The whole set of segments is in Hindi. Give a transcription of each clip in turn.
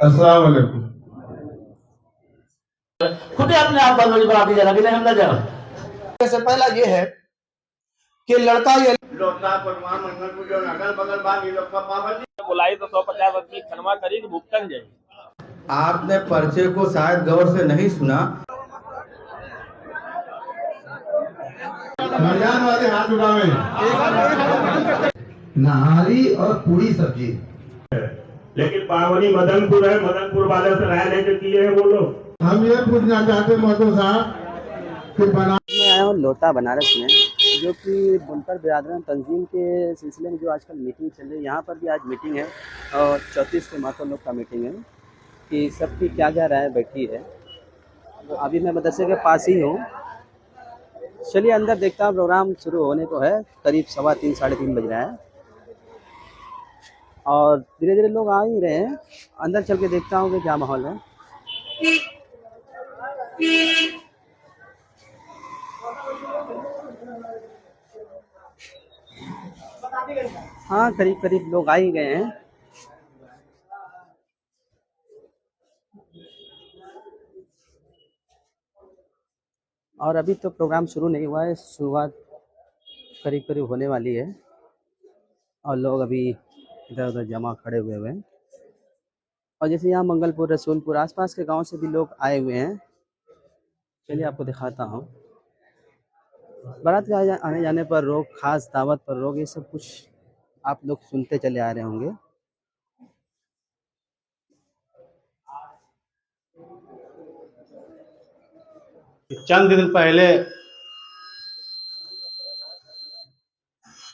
अस्सलाम वालेकुम। खुद ही अपने आप बंदोली बना दी जाना हम ना जाओ। से पहला ये है कि लड़का ये बुलाई तो 150 की खनवा करी कि भुगतन जाए। आपने पर्चे को शायद गौर से नहीं सुना। रमजान वाले हाथ उठावे। नहारी और पूरी सब्जी। लेकिन पावनी मदनपुर है, मदनपुर वाले से राय लेकर किए हैं वो लोग। हम ये पूछना चाहते महतो साहब कि बना मैं आया हूँ लोता बनारस में, जो कि बुनकर बिरादरान तंजीम के सिलसिले में जो आजकल मीटिंग चल रही है। यहाँ पर भी आज मीटिंग है और 34 के महतो लोग का मीटिंग है कि सबकी क्या क्या राय बैठी है। अभी मैं मदरसे के पास ही हूँ। चलिए अंदर देखता हूँ, प्रोग्राम शुरू होने को है, करीब 3:15 साढ़े 3 बज रहा है और धीरे धीरे लोग आ ही रहे हैं। अंदर चल के देखता हूँ कि क्या माहौल है। हाँ, करीब करीब लोग आ ही गए हैं। और अभी तो प्रोग्राम शुरू नहीं हुआ है, शुरुआत करीब करीब होने वाली है और लोग अभी इधर उधर जमा खड़े हुए हैं। और जैसे यहाँ मंगलपुर, रसूलपुर, आसपास के गांव से भी लोग आए हुए हैं। चलिए आपको दिखाता हूँ। बारात के आने जाने पर रोक, खास दावत पर रोक, ये सब कुछ आप लोग सुनते चले आ रहे होंगे। चंद दिन पहले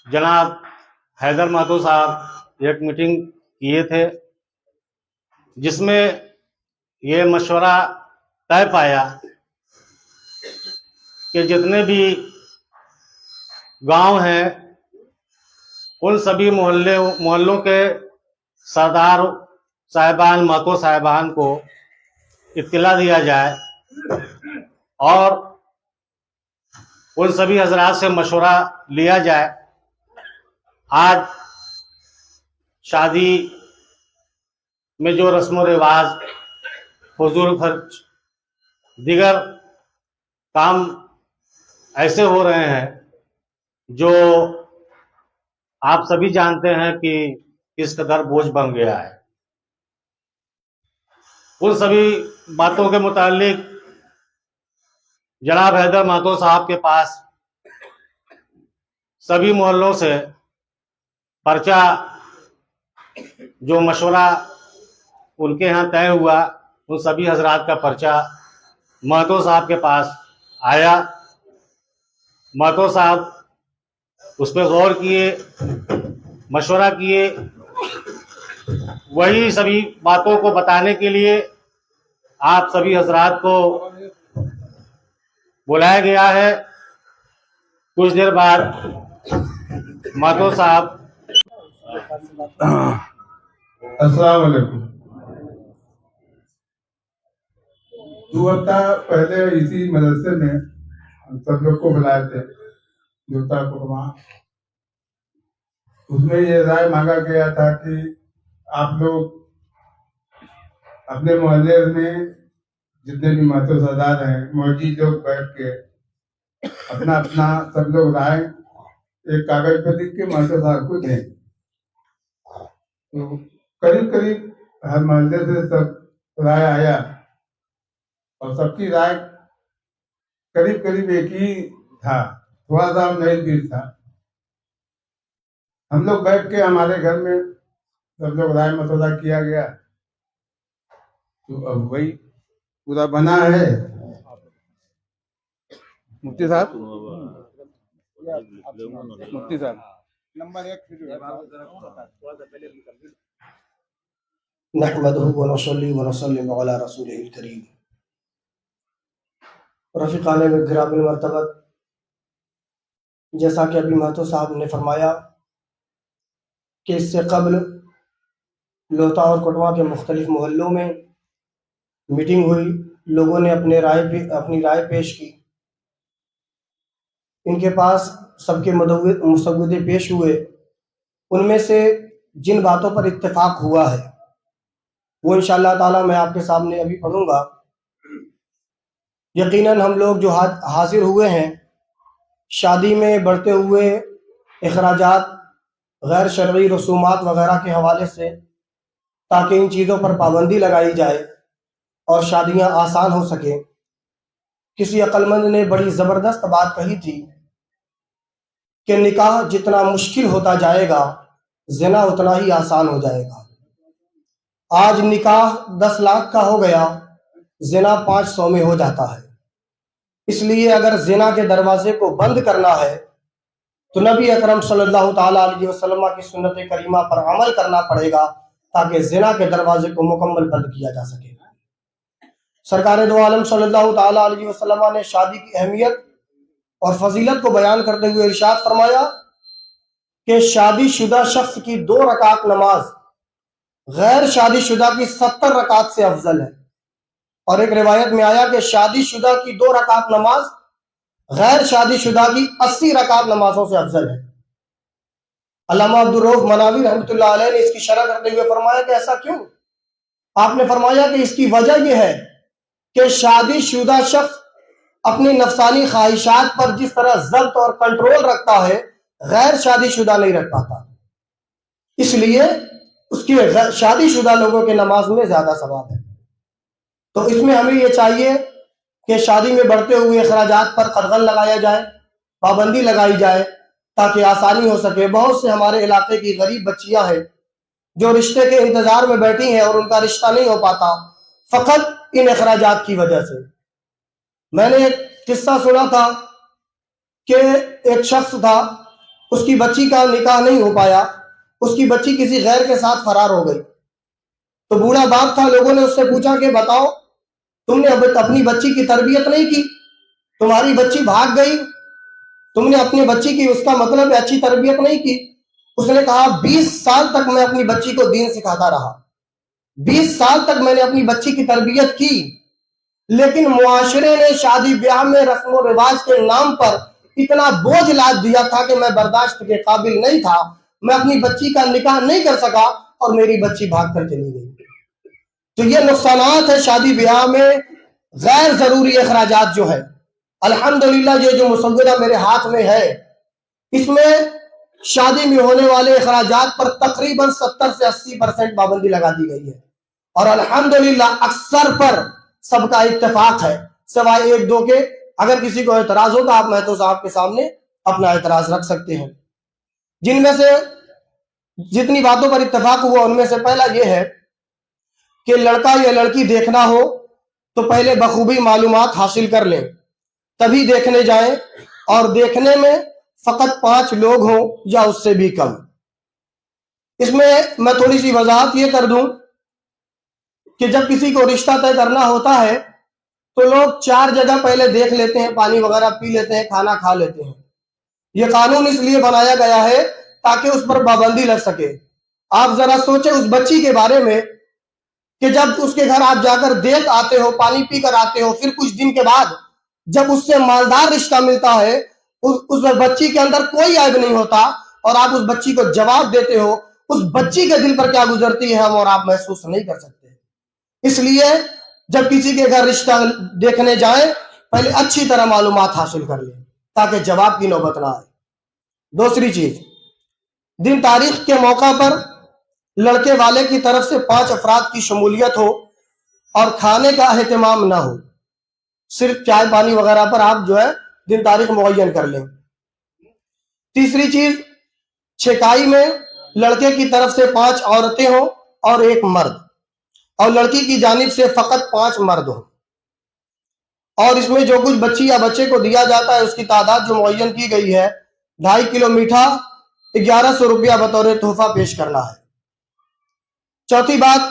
जनाब हैदर महतो साहब एक मीटिंग किए थे, जिसमें ये मशवरा तय पाया कि जितने भी गांव हैं उन सभी मोहल्लों के सरदार साहिबान, महतो साहिबान को इत्तला दिया जाए और उन सभी हजरात से मशवरा लिया जाए। आज शादी में जो रस्म रिवाज, फजूल खर्च, दीगर काम ऐसे हो रहे हैं जो आप सभी जानते हैं कि किस कदर बोझ बन गया है। उन सभी बातों के मुतालिक जनाब हैदर महतो साहब के पास सभी मोहल्लों से पर्चा, जो मशवरा उनके यहाँ तय हुआ, उन सभी हजरात का पर्चा महतो साहब के पास आया। महतो साहब उस पर गौर किए, मशवरा किए। वही सभी बातों को बताने के लिए आप सभी हजरात को बुलाया गया है। कुछ देर बाद महतो साहब। अस्सलाम वालेकुम। 2 हफ्ता पहले इसी मदरसे में हम सब लोग को बुलाए थे, जोता कुरमा। उसमें ये राय मांगा गया था कि आप लोग अपने मोहल्ले में जितने भी महतो सरदार हैं, मौजूद लोग बैठ के अपना अपना सब लोग राय एक कागज पर लिख के महतो साहब को दें। तो करीब करीब हर मोहल्ले से सब राय आया और सबकी राय करीब करीब एक ही था, थोड़ा सा मेल था। हम लोग बैठ के हमारे घर में सब लोग राय मसौदा किया गया, तो अब वही पूरा बना है। मुफ्ती साहब, मुफ्ती साहब नंबर 1 नहमदुहु व नसल्ली व नसल्लिम अला रसूलिहिल करीम। रफ़ीक़ान में गिरामिल मर्तबत, जैसा कि अभी महतो साहब ने फरमाया कि इससे कबल लोता और कटवा के मुख्तलिफ मोहल्लों में मीटिंग हुई, लोगों ने अपनी राय पेश की। इनके पास सबके मुसव्वदे पेश हुए। उनमें से जिन बातों पर इत्तेफाक हुआ है वो इंशाअल्लाह ताला मैं आपके सामने अभी पढ़ूंगा। यकीनन हम लोग जो हाजिर हुए हैं शादी में बढ़ते हुए अखराजात, गैर शरई रसूमात वगैरह के हवाले से, ताकि इन चीज़ों पर पाबंदी लगाई जाए और शादियां आसान हो सके। किसी अक्लमंद ने बड़ी ज़बरदस्त बात कही थी कि निकाह जितना मुश्किल होता जाएगा ज़िना उतना ही आसान हो जाएगा। आज निकाह 10 लाख का हो गया, ज़िना 500 में हो जाता है। इसलिए अगर ज़िना के दरवाजे को बंद करना है तो नबी अकरम सल्लल्लाहु ताला अलैहि वसल्लम की सुन्नत करीमा पर अमल करना पड़ेगा, ताकि ज़िना के दरवाजे को मुकम्मल बंद किया जा सके। सरकार दो आलम सल्लल्लाहु ताला अलैहि वसल्लम ने शादी की अहमियत और फजीलत को बयान करते हुए इरशाद फरमाया कि शादीशुदा शख्स की 2 रकात नमाज गैर शादीशुदा की 70 रकात से अफजल है। और एक रिवायत में आया कि शादीशुदा की 2 रकात नमाज गैर शादीशुदा की 80 रकात नमाजों से अफजल है। अल्लामा अब्दुल रऊफ मनावी रहमतुल्लाह अलैह ने इसकी शरह करते हुए फरमाया कि ऐसा क्यों? आपने फरमाया कि इसकी वजह यह है कि शादीशुदा शख्स अपनी नफसानी ख्वाहिशात पर जिस तरह ज़ब्त और कंट्रोल रखता है, गैर शादीशुदा नहीं रख पाता। इसलिए उसके शादीशुदा लोगों के नमाज में ज्यादा सवाब है। तो इसमें हमें यह चाहिए कि शादी में बढ़ते हुए अखराजात पर कदगन लगाया जाए, पाबंदी लगाई जाए, ताकि आसानी हो सके। बहुत से हमारे इलाके की गरीब बच्चियां हैं जो रिश्ते के इंतजार में बैठी हैं और उनका रिश्ता नहीं हो पाता, फकत इन अखराजात की वजह से। मैंने एक किस्सा सुना था कि एक शख्स था, उसकी बच्ची का निकाह नहीं हो पाया, उसकी बच्ची किसी गैर के साथ फरार हो गई। तो बूढ़ा बाप था, लोगों ने उससे पूछा कि बताओ, तुमने अब अपनी बच्ची की तरबियत नहीं की, तुम्हारी बच्ची भाग गई, तुमने अपनी बच्ची की, उसका मतलब अच्छी तरबियत नहीं की। उसने कहा 20 साल तक मैं अपनी बच्ची को दीन सिखाता रहा, 20 साल तक मैंने अपनी बच्ची की तरबियत की, लेकिन मुआशरे ने शादी ब्याह में रस्म व रिवाज के नाम पर इतना बोझ लाद दिया था कि मैं बर्दाश्त के काबिल नहीं था। मैं अपनी बच्ची का निकाह नहीं कर सका और मेरी बच्ची भाग कर चली गई। तो ये नुकसानात है शादी ब्याह में, गैर जरूरी अखराजात जो है। अल्हम्दुलिल्लाह ये जो मुसव्वदा मेरे हाथ में है, इसमें शादी में होने वाले अखराजात पर तकरीबन 70 से 80% पाबंदी लगा दी गई है। और अल्हम्दुलिल्लाह अक्सर पर सबका इत्तेफाक है, सिवाय 1-2 के। अगर किसी को एतराज होगा, आप महतो साहब के सामने अपना एतराज रख सकते हैं। जिनमें से जितनी बातों पर इत्तेफाक हुआ, उनमें से पहला यह है कि लड़का या लड़की देखना हो तो पहले बखूबी मालूमात हासिल कर लें, तभी देखने जाएं। और देखने में फकत 5 लोग हों या उससे भी कम। इसमें मैं थोड़ी सी वजाहत ये कर दूं कि जब किसी को रिश्ता तय करना होता है तो लोग 4 जगह पहले देख लेते हैं, पानी वगैरह पी लेते हैं, खाना खा लेते हैं। यह कानून इसलिए बनाया गया है ताकि उस पर पाबंदी लग सके। आप जरा सोचें उस बच्ची के बारे में कि जब उसके घर आप जाकर देख आते हो, पानी पी कर आते हो, फिर कुछ दिन के बाद जब उससे मालदार रिश्ता मिलता है, उस बच्ची के अंदर कोई ऐब नहीं होता और आप उस बच्ची को जवाब देते हो, उस बच्ची के दिल पर क्या गुजरती है हम और आप महसूस नहीं कर सकते। इसलिए जब किसी के घर रिश्ता देखने जाएं, पहले अच्छी तरह मालूमात हासिल कर लें ताकि जवाब की नौबत ना आए। दूसरी चीज, दिन तारीख के मौका पर लड़के वाले की तरफ से 5 अफराद की शमूलियत हो और खाने का एहतमाम ना हो, सिर्फ चाय पानी वगैरह पर आप जो है दिन तारीख मुअय्यन कर लें। तीसरी चीज, छेकाई में लड़के की तरफ से 5 औरतें हों और 1 मर्द, और लड़की की जानिब से फकत 5 मर्द हों। और इसमें जो कुछ बच्ची या बच्चे को दिया जाता है उसकी तादाद जो मुअय्यन की गई है, 2.5 किलो मीठा, 1100 रुपया बतौर तोहफा पेश करना है। चौथी बात,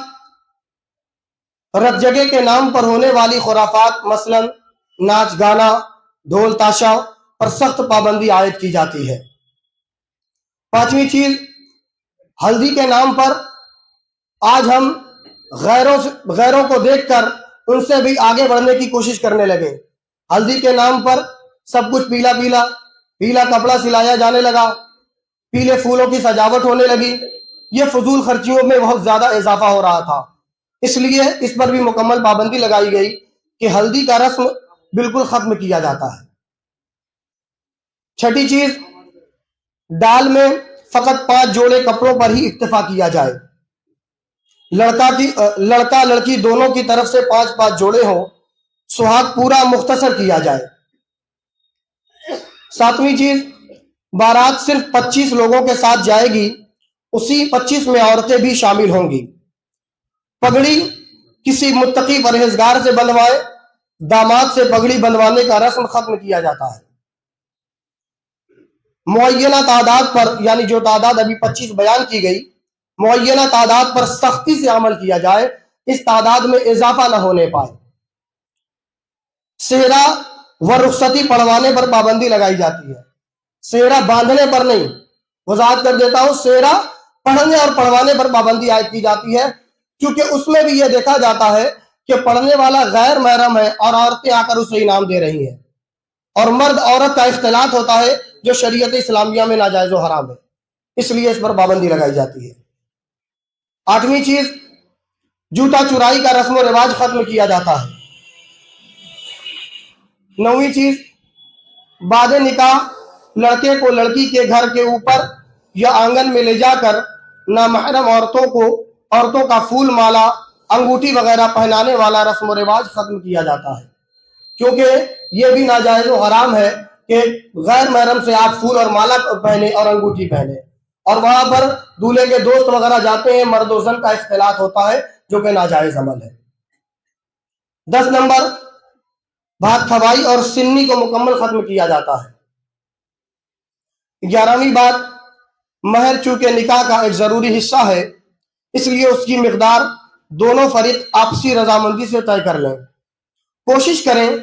रत जगह के नाम पर होने वाली खुराफात, मसलन नाच गाना, ढोल ताशा पर सख्त पाबंदी आयद की जाती है। 5वीं चीज, हल्दी के नाम पर आज हम गैरों को देखकर उनसे भी आगे बढ़ने की कोशिश करने लगे। हल्दी के नाम पर सब कुछ पीला पीला, पीला कपड़ा सिलाया जाने लगा, पीले फूलों की सजावट होने लगी। ये फजूल खर्चियों में बहुत ज्यादा इजाफा हो रहा था। इसलिए इस पर भी मुकम्मल पाबंदी लगाई गई कि हल्दी का रस्म बिल्कुल खत्म किया जाता है। छठी चीज, डाल में फकत 5 जोड़े कपड़ों पर ही इक्तफा किया जाए। लड़का लड़की दोनों की तरफ से 5-5 जोड़े हों। सुहाग पूरा मुख्तसर किया जाए। 7वीं चीज, बारात सिर्फ 25 लोगों के साथ जाएगी, उसी 25 में औरतें भी शामिल होंगी। पगड़ी किसी मुत्तकी परहेजगार से बंधवाए। दामाद से पगड़ी बंधवाने का रस्म खत्म किया जाता है। मुअय्यना तादाद पर, यानी जो तादाद अभी 25 बयान की गई, मुअय्यना तादाद पर सख्ती से अमल किया जाए, इस तादाद में इजाफा न होने पाए। सेहरा व रुखसती पढ़वाने पर पाबंदी लगाई जाती है। सेहरा बांधने पर नहीं, वजाहत कर देता हूं, सेहरा पढ़ने और पढ़वाने पर पाबंदी आयद की जाती है, क्योंकि उसमें भी यह देखा जाता है कि पढ़ने वाला गैर महरम है और औरतें आकर उसे इनाम दे रही हैं, और मर्द औरत का इख्तिलात होता है जो शरीयत इस्लामिया में नाजायज व हराम है, इसलिए इस पर पाबंदी लगाई जाती है। 8वीं चीज, जूता चुराई का रस्म व रिवाज खत्म किया जाता है। 9वीं चीज, बाद निकाह लड़के को लड़की के घर के ऊपर या आंगन में ले जाकर नामहरम औरतों का फूल माला अंगूठी वगैरह पहनाने वाला रस्म व रिवाज खत्म किया जाता है, क्योंकि यह भी नाजायज व हराम है कि गैर महरम से आप फूल और माला पहने और अंगूठी पहने, और वहां पर दूल्हे के दोस्त वगैरह जाते हैं, मर्द और जन का इख्तिलात होता है, जो कि नाजायज अमल है। 10 नंबर, भात खवाई और सिन्नी को मुकम्मल खत्म किया जाता है। 11वीं बात, महर चूंकि निकाह का एक जरूरी हिस्सा है, इसलिए उसकी मिकदार दोनों फरीक आपसी रजामंदी से तय कर लें। कोशिश करें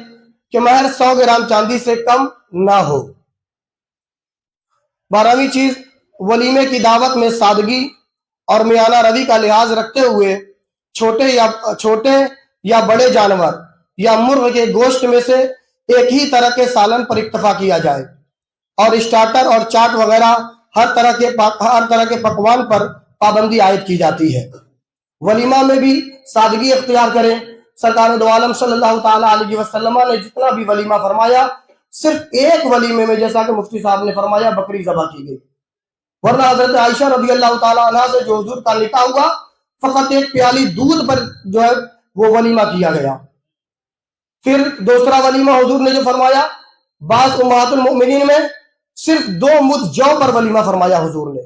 कि महर 100 ग्राम चांदी से कम ना हो। 12वीं चीज, वलीमे की दावत में सादगी और मियाना रवि का लिहाज रखते हुए छोटे या बड़े जानवर या मुर्ग के गोश्त में से एक ही तरह के सालन पर इक्तफा किया जाए, और स्टार्टर और चाट वगैरह हर तरह के पकवान पर पाबंदी आयद की जाती है। वलीमा में भी सादगी इख्तियार करें। सरकार दो आलम सल्लल्लाहु ताला अलैहि वसल्लम ने जितना भी वलीमा फरमाया, सिर्फ एक वलीमे में, जैसा कि मुफ्ती साहब ने फरमाया, बकरी ज़बह की गई, वरना हजरत आयशा रज़ी अल्लाह ताला अन्हा से जो हुजूर का निकाह हुआ, फकत एक प्याली दूध पर जो है वो वलीमा किया गया। फिर दूसरा वलीमा हुजूर ने जो फरमाया, बाज़ उम्महातुल मोमिनीन में सिर्फ 2 मुद्द जौ पर वलीमा फरमाया हुजूर ने।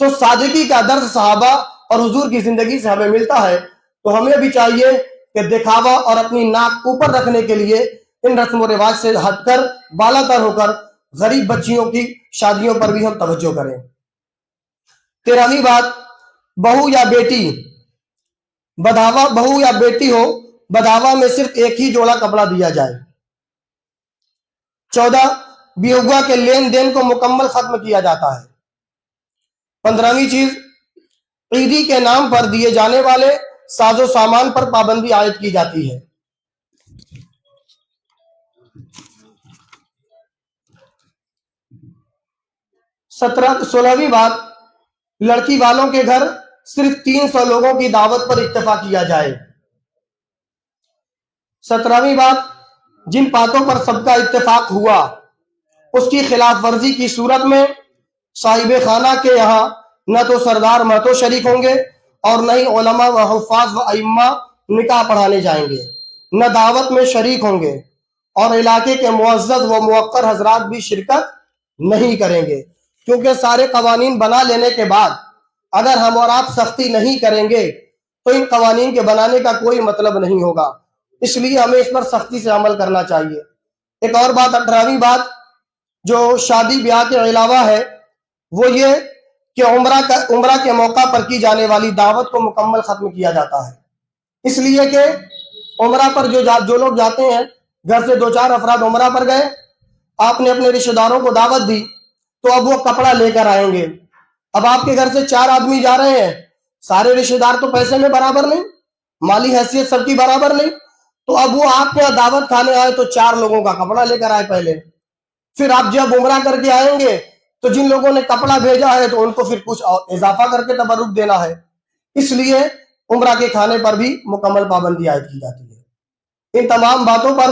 तो सादगी का दर्स सहाबा और हुजूर की जिंदगी से हमें मिलता है, तो हमें भी चाहिए कि दिखावा और अपनी नाक ऊपर रखने के लिए इन रस्म व रिवाज से हटकर बालातर होकर गरीब बच्चियों की शादियों पर भी हम तवज्जो करें। 13वीं बात, बहू या बेटी हो, बधावा में सिर्फ एक ही जोड़ा कपड़ा दिया जाए। 14, बेहुआ के लेन देन को मुकम्मल खत्म किया जाता है। 15वीं चीज, ईदी के नाम पर दिए जाने वाले साजो सामान पर पाबंदी आयद की जाती है। 16वीं बात, लड़की वालों के घर सिर्फ 300 लोगों की दावत पर इत्तेफा किया जाए। 17वीं बात, जिन बातों पर सबका इत्तेफाक हुआ, उसकी खिलाफ वर्जी की सूरत में साहिब खाना के यहाँ न तो सरदार महतो शरीक होंगे और न ही उलमा व हुफ़ाज़ व अइम्मा निकाह पढ़ाने जाएंगे, न दावत में शरीक होंगे, और इलाके के मुअज़्ज़ज़ व मुवक्कर हजरात भी शिरकत नहीं करेंगे, क्योंकि सारे कवानीन बना लेने के बाद अगर हम और आप सख्ती नहीं करेंगे तो इन कवानीन के बनाने का कोई मतलब नहीं होगा। इसलिए हमें इस पर सख्ती से अमल करना चाहिए। एक और बात, 18वीं बात, जो शादी ब्याह के अलावा है, वो ये कि उम्रा के मौका पर की जाने वाली दावत को मुकम्मल खत्म किया जाता है। इसलिए कि उम्रा पर जो लोग जाते हैं, घर से 2-4 अफराद उम्रा पर गए, आपने अपने रिश्तेदारों को दावत दी, तो अब वो कपड़ा लेकर आएंगे। अब आपके घर से 4 आदमी जा रहे हैं, सारे रिश्तेदार तो पैसे में बराबर नहीं, माली हैसियत सबकी बराबर नहीं, तो अब वो आपके यहाँ दावत खाने आए तो 4 लोगों का कपड़ा लेकर आए पहले। फिर आप जब उम्रा करके आएंगे तो जिन लोगों ने कपड़ा भेजा है तो उनको फिर कुछ इजाफा करके तबरुक देना है। इसलिए उम्रा के खाने पर भी मुकम्मल पाबंदी आयद की जाती है। इन तमाम बातों पर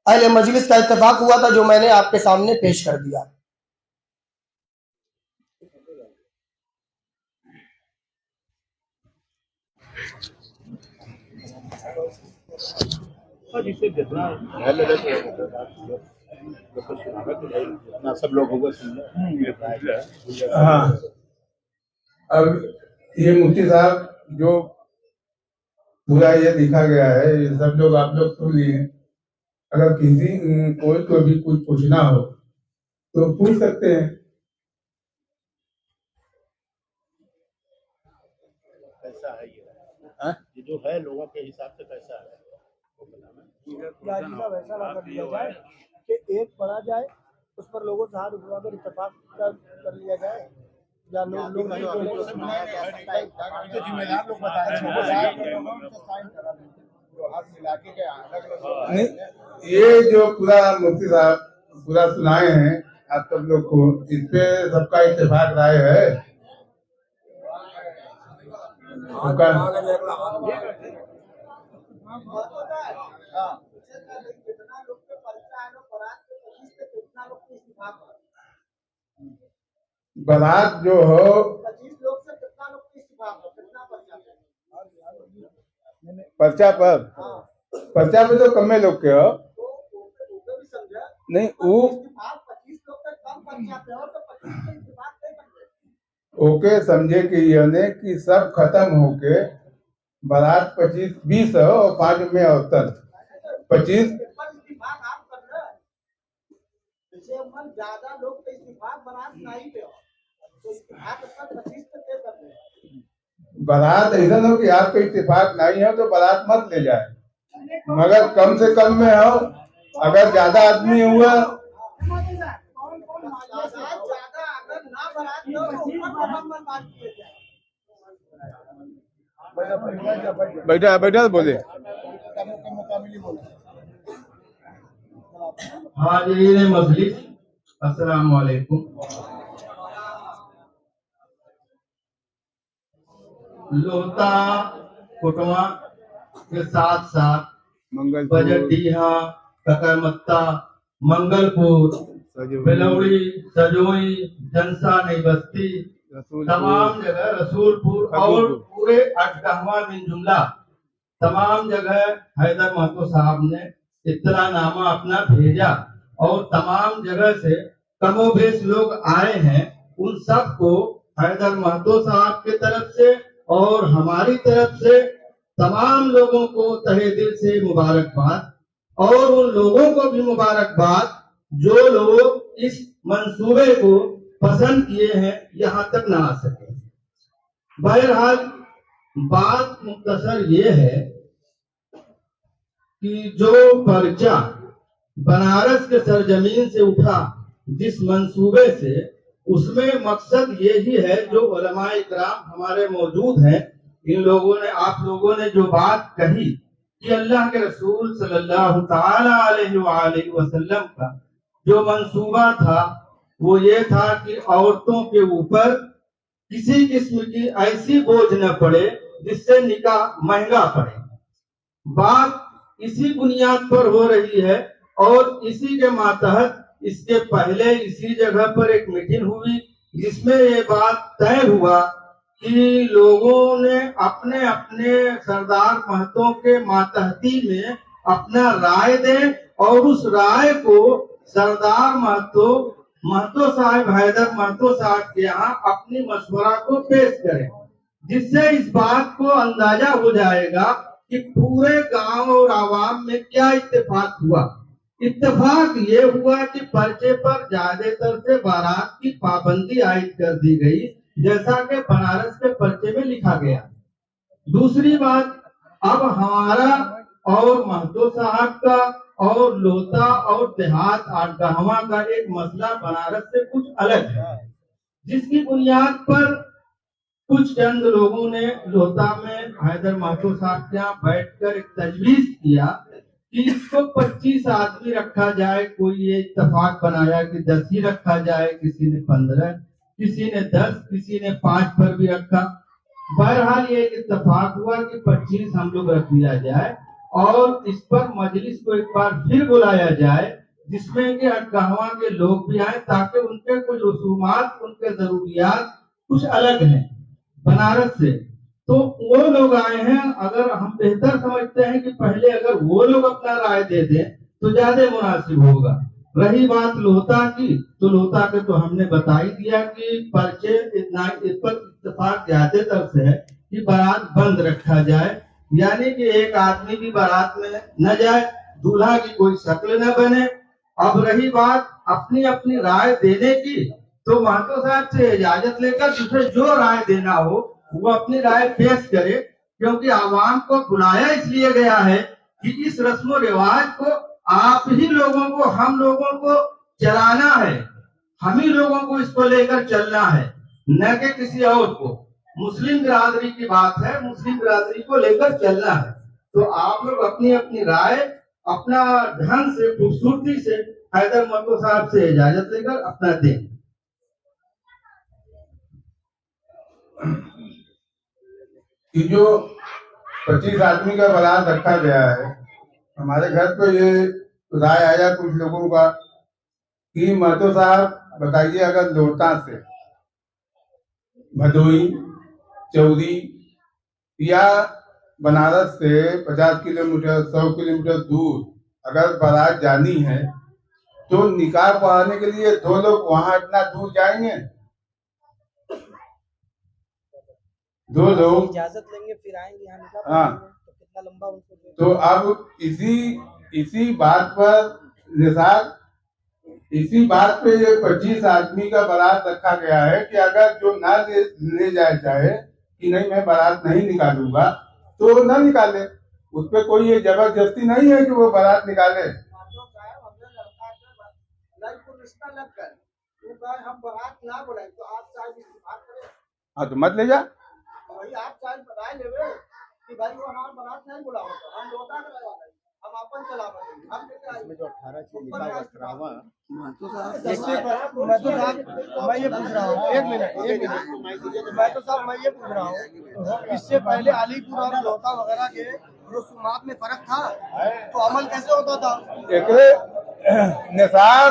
अहले मजलिस का इत्तेफाक हुआ था, जो मैंने आपके सामने पेश कर दिया। हाँ, अब ये मुफ्ती साहब जो पूरा ये लिखा गया है, ये सब लोग आप लोग सुन लिए। अगर किसी कोई को भी कुछ पूछना हो तो पूछ सकते हैं। कैसा है ये जो है लोगों के हिसाब से कैसा है वैसा ना कर लिया जाए कि एक पढ़ा जाए, उस पर लोगों से हाथ उठवाकर इत्तेफाक कर लिया जाए, या लोग नहीं नहीं, ये जो पूरा मुफ्ती साहब पूरा सुनाए हैं आप सब लोग को, इस पे सबका इत्तेफाक राय है। बारात जो हो 25 लोग से कितना लोग की इस्तीफा, कितना पर्चा पे तो कम लोग के हो। नहीं वो 25 लोग तक कम पर्चा पे हो तो 25 के इस्तीफा नहीं बनते। ओके समझे कि यानी कि सब खत्म होके बारात 25-20 हो और 5 में औसत 25। ज्यादा लोग तो इस्तीफा बारात नहीं पे हो, तो इस्तीफा 25 पे कर दे। बारात ऐसा हो कि आपको इत्तेफाक नहीं है तो बारात मत ले जाए, मगर कम से कम में हो। अगर ज्यादा आदमी हुआ बैठा बैठा बोले। हाज़रीन मजलिस, अस्सलाम वालेकुम। लोता कुटवा के साथ साथ बजटीहा, ककरमत्ता, मंगलपुर, बेलौड़ी, सजोई, जनसा नई बस्ती, तमाम जगह रसूलपुर और पूरे 8 में जुमला तमाम जगह हैदर महतो साहब ने इत्तलानामा अपना भेजा और तमाम जगह से कमोबेश लोग आए हैं। उन सब को हैदर महतो साहब की तरफ से और हमारी तरफ से तमाम लोगों को तहे दिल से मुबारकबाद, और उन लोगों को भी मुबारकबाद जो लोग इस मंसूबे को पसंद किए हैं, यहाँ तक ना आ सके। बहरहाल बात मुख्तसर ये है कि जो पर्चा बनारस के सरजमीन से उठा जिस मंसूबे से, उसमें मकसद यही है जो उलमाए इकराम हमारे मौजूद हैं, इन लोगों ने आप लोगों ने जो बात कही कि अल्लाह के रसूल सल्लल्लाहु ताला अलैहि वसल्लम का जो मंसूबा था वो ये था कि औरतों के ऊपर किसी किस्म की ऐसी बोझ न पड़े जिससे निकाह महंगा पड़े। बात इसी बुनियाद पर हो रही है और इसी के मातहत इसके पहले इसी जगह पर एक मीटिंग हुई जिसमें ये बात तय हुआ कि लोगों ने अपने अपने सरदार महतों के मातहती में अपना राय दें और उस राय को सरदार महतो साहब हैदर महतो साहब के यहाँ अपनी मशवरा को पेश करें, जिससे इस बात को अंदाजा हो जाएगा कि पूरे गांव और आवाम में क्या इत्तेफाक हुआ। इत्तेफाक ये हुआ कि पर्चे पर ज्यादातर से बारात की पाबंदी आयद कर दी गई, जैसा कि बनारस के पर्चे में लिखा गया। दूसरी बात, अब हमारा और महतो साहब का और लोता और देहात आठगाहवा का एक मसला बनारस से कुछ अलग है, जिसकी बुनियाद पर कुछ चंद लोगों ने लोता में हैदर महतो साहब के यहाँ बैठकर एक तजवीज किया कि इसको 25 आदमी रखा जाए। कोई ये इत्तेफाक बनाया कि 10 ही रखा जाए, किसी ने 15, किसी ने 10, किसी ने 5 पर भी रखा। बहरहाल ये एक इत्तेफाक हुआ कि 25 हम लोग रख लिया जाए और इस पर मजलिस को एक बार फिर बुलाया जाए, जिसमें कि अटगाहवा के लोग भी आए, ताकि उनके कुछ रसूमात, उनके जरूरियात कुछ अलग हैं बनारस से, तो वो लोग आए हैं। अगर हम बेहतर समझते हैं कि पहले अगर वो लोग अपना राय दे दें तो ज्यादा मुनासिब होगा। रही बात लोहता की, तो लोहता के तो हमने बता ही दिया कि पर्चे इतना इस पर इत्तेफाक ज्यादातर से है कि बारात बंद रखा जाए, यानी कि एक आदमी भी बारात में न जाए, दूल्हा की कोई शक्ल न बने। अब रही बात अपनी अपनी राय देने की, तो महतो साहब से इजाजत लेकर जिसे जो राय देना हो वो अपनी राय पेश करे, क्योंकि आवाम को बुलाया इसलिए गया है कि इस रस्म रिवाज को आप ही लोगों को, हम लोगों को चलाना है, हम ही लोगों को इसको लेकर चलना है, न कि किसी और को। मुस्लिम बिरादरी की बात है, मुस्लिम बिरादरी को लेकर चलना है। तो आप लोग अपनी अपनी राय अपना ढंग से, खूबसूरती से हैदर महतो साहब से इजाजत लेकर अपना दें। कि जो 25 आदमी का बारात रखा गया है, हमारे घर को ये राय आया कुछ लोगों का कि महतो साहब बताइए, अगर लोटा से भदोई, चौरी या बनारस से 50 किलोमीटर 100 किलोमीटर दूर अगर बारात जानी है, तो निकाह पढ़ाने के लिए 2 लोग वहां इतना दूर जाएंगे? 2 लोग इजाजत लेंगे फिर आएंगे यहाँ निकाह हाँ। तो कितना लंबा उनको तो अब इसी बात पर निसार, इसी बात पे ये 25 आदमी का बारात रखा गया है कि अगर जो ना ले जाए चाहे कि नहीं मैं बारात नहीं निकालूंगा, तो ना निकाले, उस पर कोई ये जबरदस्ती नहीं है कि वो बारात निकाले। हम बारात ना बुलाए तो आप चाहे हाँ तो मत ले जा। वही आप चाहे बताए लेवे कि भाई वो हमारा बारात नहीं बुलाओ, तो हम लोटा करवा रहे, हम अपन चला रहे, हम इसमें जो 18 चीज लिखा हुआ ड्रामा, तो साहब मैं ये पूछ रहा हूँ, एक मिनट मैं तो साहब मैं ये पूछ रहा हूँ, इससे पहले अलीपुर और लोटा वगैरह के रसूमात में फर्क था, तो अमल कैसे होता था? एकरे निसार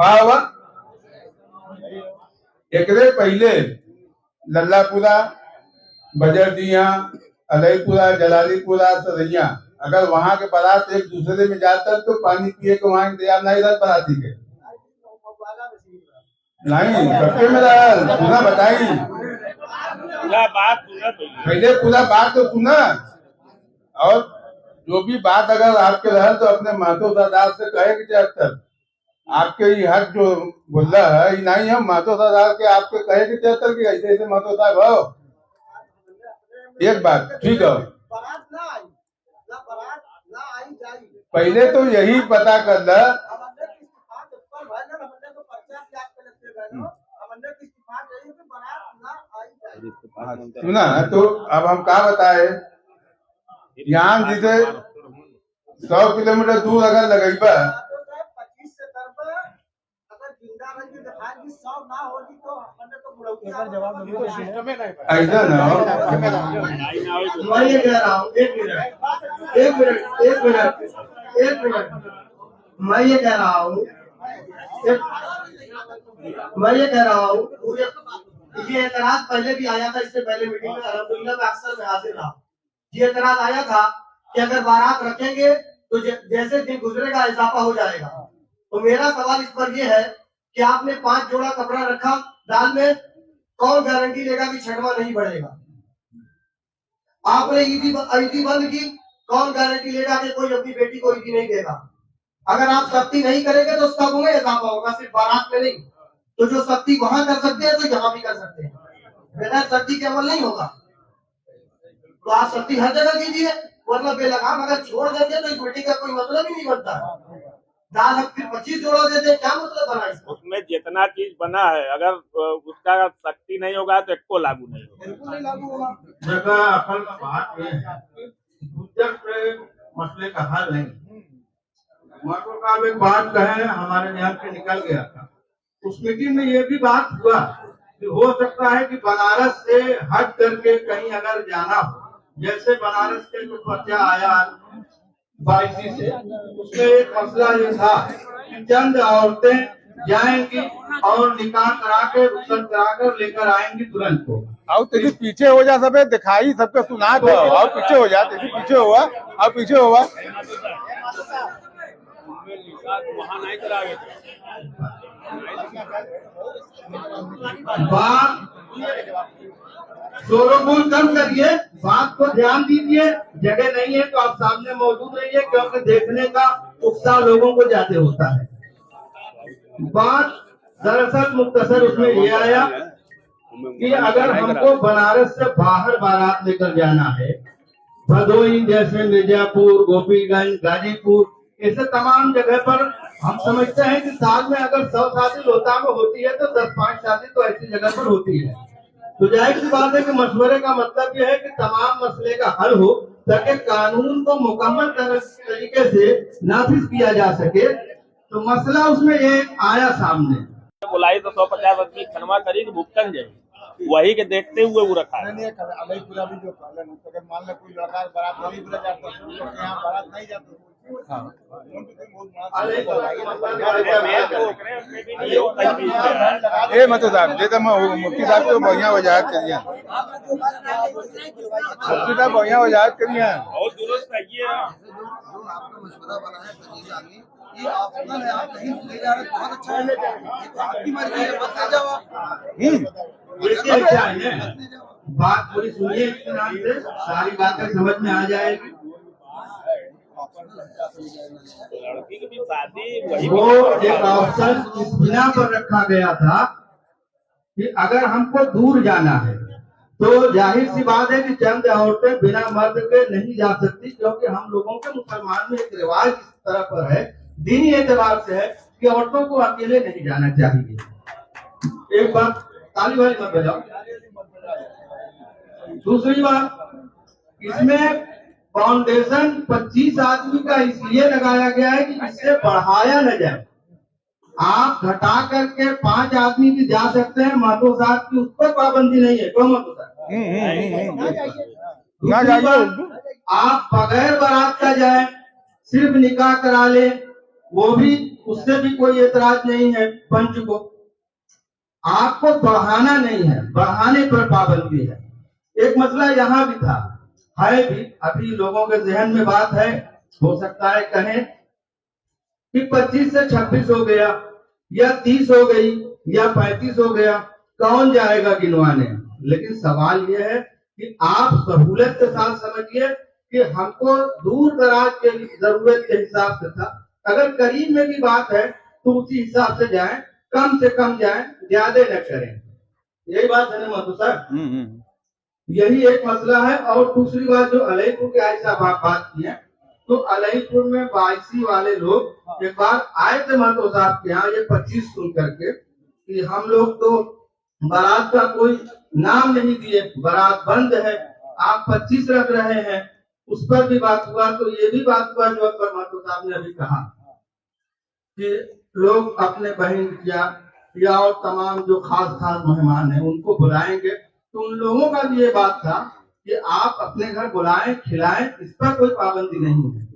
आवा, एकरे पहले लल्लापुरा, बजरदिया, अलईपुरा, जलालीपुरा, सरैया, अगर वहाँ के बारात एक दूसरे में जाता तो पानी पिए के वहाँ इंतजाम नहीं था बाराती के, नहीं सबके में पूरा बताई, पहले पूरा बात तो सुना, और जो भी बात अगर आपके रहा तो अपने महतो सरदार से कहे कि चहत्तर आपके ये हक जो बोल रहा है नहीं, हम महतो सरदार के आपके कहे कि चहत्तर की ऐसे ऐसे महतो साहब हो, एक बात ठीक है, पहले तो यही पता कर ला। सुना, तो अब हम क्या बताए, यहाँ जिसे 100 किलोमीटर दूर अगर लगेगा ऐसा ना हो। मैं ये कह रहा हूँ, एक मिनट मैं ये कह रहा हूँ ये एतराज पहले भी आया था, इससे पहले मीटिंग में अल्हम्दुलिल्लाह मैं अक्सर में हाजिर रहा। ये एतराज आया था कि अगर बारात रखेंगे तो जैसे दिन गुजरेगा इजाफा हो जाएगा। तो मेरा सवाल इस पर यह है कि आपने 5 जोड़ा कपड़ा रखा दाल में, कौन गारंटी लेगा कि छठवां नहीं बढ़ेगा? आपने ईदी बंद की, कौन गारंटी लेगा कि कोई अपनी बेटी को ईदी नहीं देगा? अगर आप सख्ती नहीं करेंगे तो सब में इजाफा होगा, सिर्फ बारात में नहीं। तो जो सख्ती वहां कर सकते हैं तो यहाँ भी कर सकते हैं, बगैर सख्ती के अमल नहीं होगा। तो आप सख्ती हर जगह कीजिए, वरना बेलगाम अगर छोड़ देंगे तो इस मीटिंग का कोई मतलब ही नहीं बनता। दाल हम फिर 25 जोड़ा देते, क्या मतलब बना इसमें? उसमें जितना चीज बना है, अगर उसका सख्ती नहीं होगा तो इसको लागू नहीं होगा, बिल्कुल नहीं लागू होगा। जगह असल बात यह है, गुज्जर से मसले का हल नहीं। महतो साहब एक बात कहे, हमारे यहाँ से निकल गया था, उस मीटिंग में ये भी बात हुआ कि हो सकता है कि बनारस से हट करके कहीं अगर जाना हो, जैसे बनारस के जो पर्चा आया 22 से, उसमें एक मसला ये था कि चंद औरतें जाएंगी और निकाह करा के रुखसत करा कर लेकर आएंगी दुल्हन को। आओ तेरी पीछे हो जा, सबे दिखाई सबके सुना दो, और पीछे हो जा, तेरी पीछे हुआ, और पीछे हुआ। वहाँ नहीं करावे बात शोरगुल कम करिए, बात को ध्यान दीजिए। जगह नहीं है तो आप सामने मौजूद रहिए, क्योंकि देखने का उत्साह लोगों को ज्यादा होता है। बात दरअसल मुख्तसर उसमें ये आया कि अगर हमको बनारस से बाहर बारात लेकर जाना है, भदोई जैसे मिर्जापुर, गोपीगंज, गाजीपुर, ऐसे तमाम जगह पर हम समझते हैं कि साल में अगर 100 शादी लोता में होती है तो 10-5 शादी तो ऐसी जगह पर होती है। तो जाहिर सी बात है कि मशवरे का मतलब यह है कि तमाम मसले का हल हो, ताकि कानून को मुकम्मल तरीके से नाफिज किया जा सके। तो मसला उसमें ये आया सामने, बुलाई तो 150 आदमी खनवा करी कि भुगतन जाए, वही के देखते हुए वो रखा है। पूरा भी जो अगर मान लो कोई लड़का बारात नहीं पूरा जाता है, यहाँ बारात नहीं जाता। ए मतलब साहब जे तो मुफ्ती साहब तो बढ़िया वजाहत करिए, मुफ्ती साहब बढ़िया वजाहत करिए। बहुत दुरुस्त है ये। जो आपका मशवरा बना है फजील आदमी, ये ऑप्शनल है, आप कहीं ले जा रहे हैं, बहुत अच्छा है। ये तो आपकी मर्जी है, मत ले जाओ आप। अच्छा है, बात पूरी सुनिए इत्मीनान से, सारी बातें समझ में आ जाएगी। लड़की की भी शादी वही वो एक ऑप्शन इस बिना पर रखा गया था कि अगर हमको दूर जाना है तो जाहिर सी बात है कि चंद औरतें बिना मर्द के नहीं जा सकती, क्योंकि हम लोगों के मुसलमान में एक रिवाज इस तरह पर है, दीनी एतबार से है कि औरतों को अकेले नहीं जाना चाहिए। एक बात ताली वाली मत बजाओ। दूसरी बात, इसमें फाउंडेशन 25 आदमी का इसलिए लगाया गया है कि इससे बढ़ाया न जाए। आप घटा करके 5 आदमी भी जा सकते हैं, महतो साहब की उस पर पाबंदी नहीं है। क्यों महतो साहब? दूसरी बात, आप बगैर बारात का जाए, सिर्फ निकाह करा ले, वो भी, उससे भी कोई एतराज नहीं है पंच को। आपको बढ़ाना नहीं है, बढ़ाने पर पाबंदी है। एक मसला यहाँ भी था, है भी, अभी लोगों के जहन में बात है, हो सकता है कहें कि 25 से 26 हो गया, या 30 हो गई, या 35 हो गया, कौन जाएगा गिनवाने। लेकिन सवाल यह है कि आप सहूलत के साथ समझिए कि हमको दूर दराज के जरूरत के हिसाब से था, अगर करीब में भी बात है तो उसी हिसाब से जाएं, कम से कम जाएं, ज्यादा न करें। यही बात है ना महतो साहब? यही एक मसला है। और दूसरी बात, जो अलईपुर के आयशा बात की है, तो अलईपुर में 22 वाले लोग एक बार आए थे महतो साहब के यहाँ, ये 25 सुन करके कि हम लोग तो बारात का कोई नाम नहीं दिए, बारात बंद है, आप 25 रख रहे हैं, उस पर भी बात हुआ। तो ये भी बात हुआ जो अकबर महतो साहब ने अभी कहा कि लोग अपने बहन या और तमाम जो खास खास मेहमान हैं उनको बुलाएंगे, तो उन लोगों का भी ये बात था कि आप अपने घर बुलाएं, खिलाएं, इस पर कोई पाबंदी नहीं है।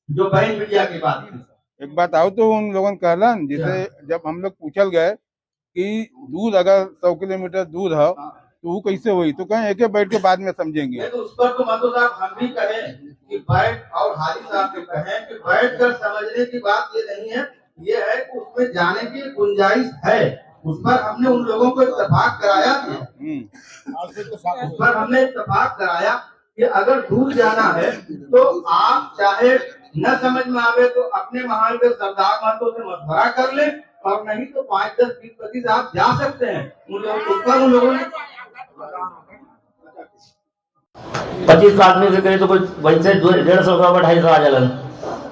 जो बहन बिटिया की बात थी, एक बात आओ तो उन लोगों ने कहलन, जैसे जब हम लोग पूछल गए कि दूध अगर 100 किलोमीटर दूर हो तो वो कैसे हुई, तो कहें एक बैठ के बाद में समझेंगे। तो उस पर तो महतो साहब हम भी कहें कि बैठ, और हाजी साहब भी कहें कि बैठ कर समझने की बात ये नहीं है, ये है कि उसमें जाने की गुंजाइश है। उस पर हमने उन लोगों को इत्तेफाक कराया था, उस पर हमने इत्तेफाक कराया कि अगर दूर जाना है तो आप चाहे न समझ में आवे तो अपने महल के सरदार महतो से मशवरा कर ले, और नहीं तो 5, 10, 20 आप जा सकते हैं। उन लोगों ने 25 आदमी से करे तो कोई वैसे 150 का 250 आ जालन,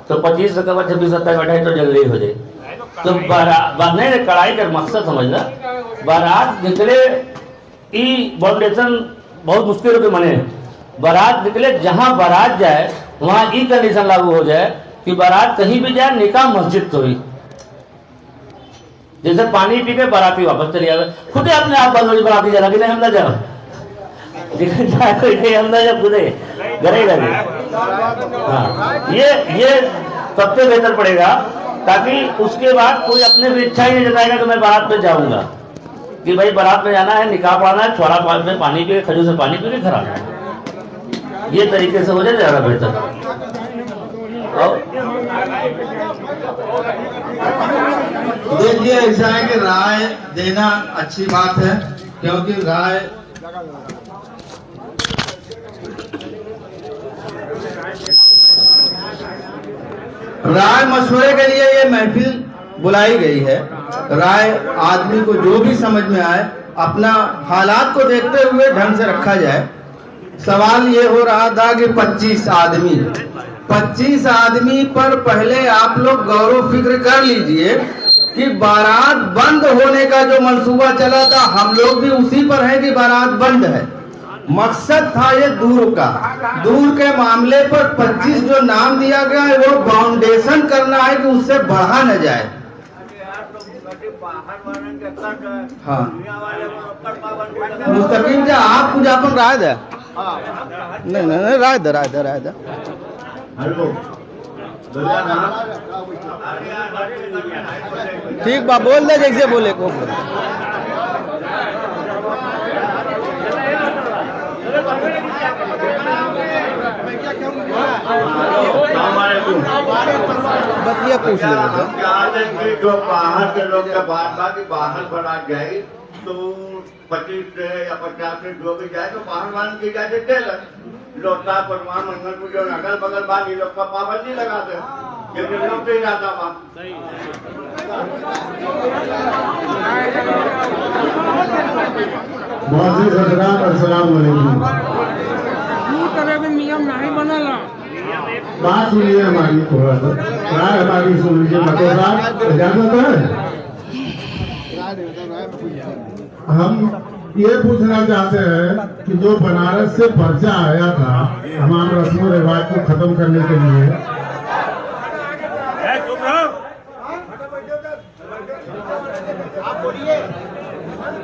तो 25 का 26, 27, 28 तो जल्दी हो जाए। तो बारात नहीं, कड़ाई का मकसद समझना, बारात निकले ई फाउंडेशन बहुत मुश्किल होकर बने। बारात निकले, जहां बारात जाए वहां ई कंडीशन लागू हो जाए कि बारात कहीं भी जाए, निकाह मस्जिद तो ही। जैसे पानी पी के बाराती वापस चली जाए, खुद ही अपने आप बंद हो बाराती जाना कि नहीं हम ना जाओ, हम ना जाओ, खुद घर ही लगे। हाँ, ये सबसे बेहतर पड़ेगा, ताकि उसके बाद कोई अपने भी इच्छा ही नहीं जताएगा कि मैं बारात में जाऊंगा, कि भाई बारात में जाना है, निकाह पढ़ाना है, छोड़ा पास में पानी पी के, खजूर से पानी पी के घर आना है। ये तरीके से हो जाए ज्यादा बेहतर। और देखिए ऐसा है कि राय देना अच्छी बात है, क्योंकि राय मशवरे के लिए ये महफिल बुलाई गई है। राय आदमी को जो भी समझ में आए, अपना हालात को देखते हुए ढंग से रखा जाए। सवाल ये हो रहा था कि 25 आदमी पर पहले आप लोग गौर फिक्र कर लीजिए कि बारात बंद होने का जो मंसूबा चला था, हम लोग भी उसी पर है कि बारात बंद है। मकसद था ये दूर के मामले पर 25 जो नाम दिया गया है, वो फाउंडेशन करना है कि उससे बढ़ा न जाए। हाँ, मुस्तकीम जी आप कुछ अपन राय दे। नहीं राय दे। हेलो, ठीक बा, बोल दे जैसे बोले को। बतिया पूछ ले। जो बाहर के लोग का बाहर बना गए तो 25 या 50 से जो भी जाए तो बाहर मान की जाए लोटा परमान मंगल पूजो अगल बगल बात ये लोग का पाबंदी लगाते हैं, लोग तो ही जाता वहाँ। नियम नहीं बनला, बात सुनिए हमारी, थोड़ा सा राय हमारी सुन लीजिए। इजाजत है? हम ये पूछना चाहते हैं कि जो बनारस से पर्चा आया था हमारे रस्म रिवाज को खत्म करने के लिए,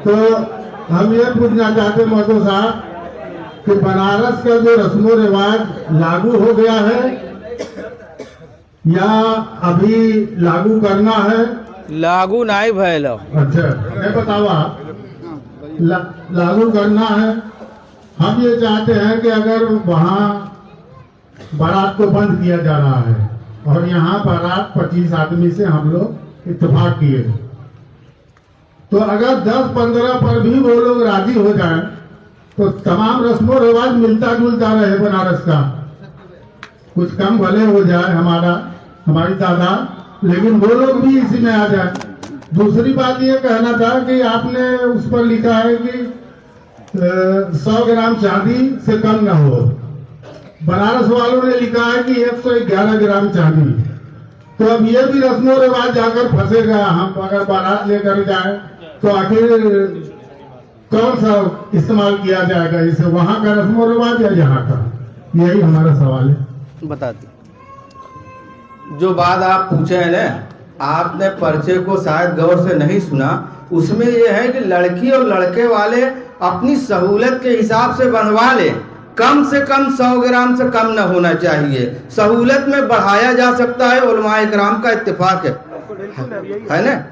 तो हम ये पूछना चाहते हैं मौजूद साहब कि बनारस का जो रस्म रिवाज लागू हो गया है या अभी लागू करना है? लागू नहीं भैल। अच्छा, ये बतावा लागू करना है। हम ये चाहते हैं कि अगर वहाँ बारात को बंद किया जा रहा है और यहाँ बारात 25 आदमी से हम लोग इत्तेफाक किए, तो अगर 10-15 पर भी वो लोग राजी हो जाएं तो तमाम रस्मों रिवाज मिलता जुलता रहे बनारस का, कुछ कम भले हो जाए हमारी तादाद, लेकिन वो लोग भी इसी में आ जाए। दूसरी बात ये कहना था कि आपने उस पर लिखा है कि 100 ग्राम चांदी से कम न हो। बनारस वालों ने लिखा है कि 111 ग्राम चांदी। तो अब ये भी रस्मों रिवाज जाकर फंसेगा। हम अगर बारात लेकर जाए तो आखिर कौन सा इस्तेमाल किया जाएगा, इसे वहां का रस्मों रिवाज या यहाँ का? यही हमारा सवाल है। बता दी जो बात आप पूछे हैं ना, आपने पर्चे को शायद गौर से नहीं सुना। उसमें यह है कि लड़की और लड़के वाले अपनी सहूलत के हिसाब से बनवा ले, कम से कम 100 ग्राम से कम न होना चाहिए। सहूलत में बढ़ाया जा सकता है, उलमाए किराम का इत्तेफाक है ना,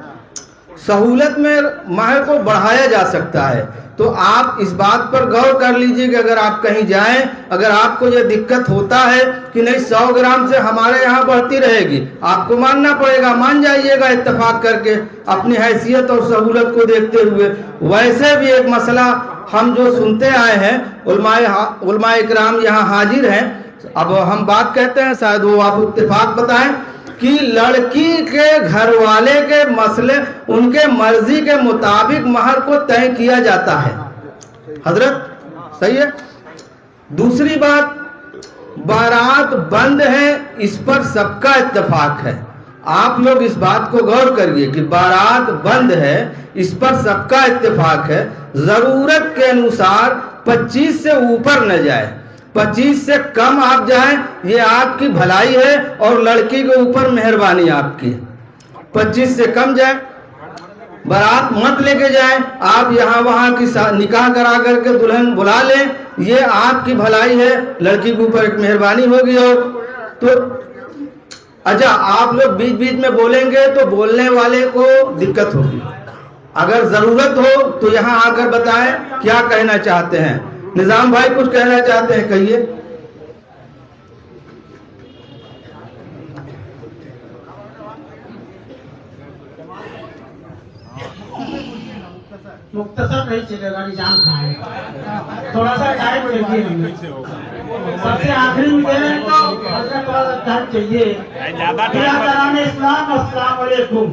सहूलत में महर को बढ़ाया जा सकता है। तो आप इस बात पर गौर कर लीजिए कि अगर आप कहीं जाएं, अगर आपको ये दिक्कत होता है कि नहीं 100 ग्राम से हमारे यहाँ बढ़ती रहेगी, आपको मानना पड़ेगा, मान जाइएगा इत्तेफाक करके अपनी हैसियत और सहूलत को देखते हुए। वैसे भी एक मसला हम जो सुनते आए हैं, उलमाए इकराम यहाँ हाजिर हैं, अब हम बात कहते हैं, शायद वो आप इत्तेफाक बताएं कि लड़की के घर वाले के मसले उनके मर्जी के मुताबिक महर को तय किया जाता है। हजरत सही है। दूसरी बात, बारात बंद है, इस पर सबका इत्तेफाक है। आप लोग इस बात को गौर करिए कि बारात बंद है, इस पर सबका इत्तेफाक है। जरूरत के अनुसार 25 से ऊपर न जाए, 25 से कम आप जाएं, ये आपकी भलाई है और लड़की के ऊपर मेहरबानी आपकी। 25 से कम जाए, बारात मत लेके जाएं, आप यहाँ वहाँ की निकाह करा करके दुल्हन बुला लें, ये आपकी भलाई है, लड़की के ऊपर एक मेहरबानी होगी। और तो अच्छा, आप लोग बीच बीच में बोलेंगे तो बोलने वाले को दिक्कत होगी। अगर जरूरत हो तो यहाँ आकर बताएं क्या कहना चाहते हैं। निजाम भाई कुछ कहना चाहते हैं, कहिए। मुख्तसर नहीं चलेगा, निजाम खाए, थोड़ा सा टाइम चाहिए हमें। सबसे आखिरी में दे रहे हैं तो हजरत वाला टाइम चाहिए। इस्लाम अस्सलाम वालेकुम।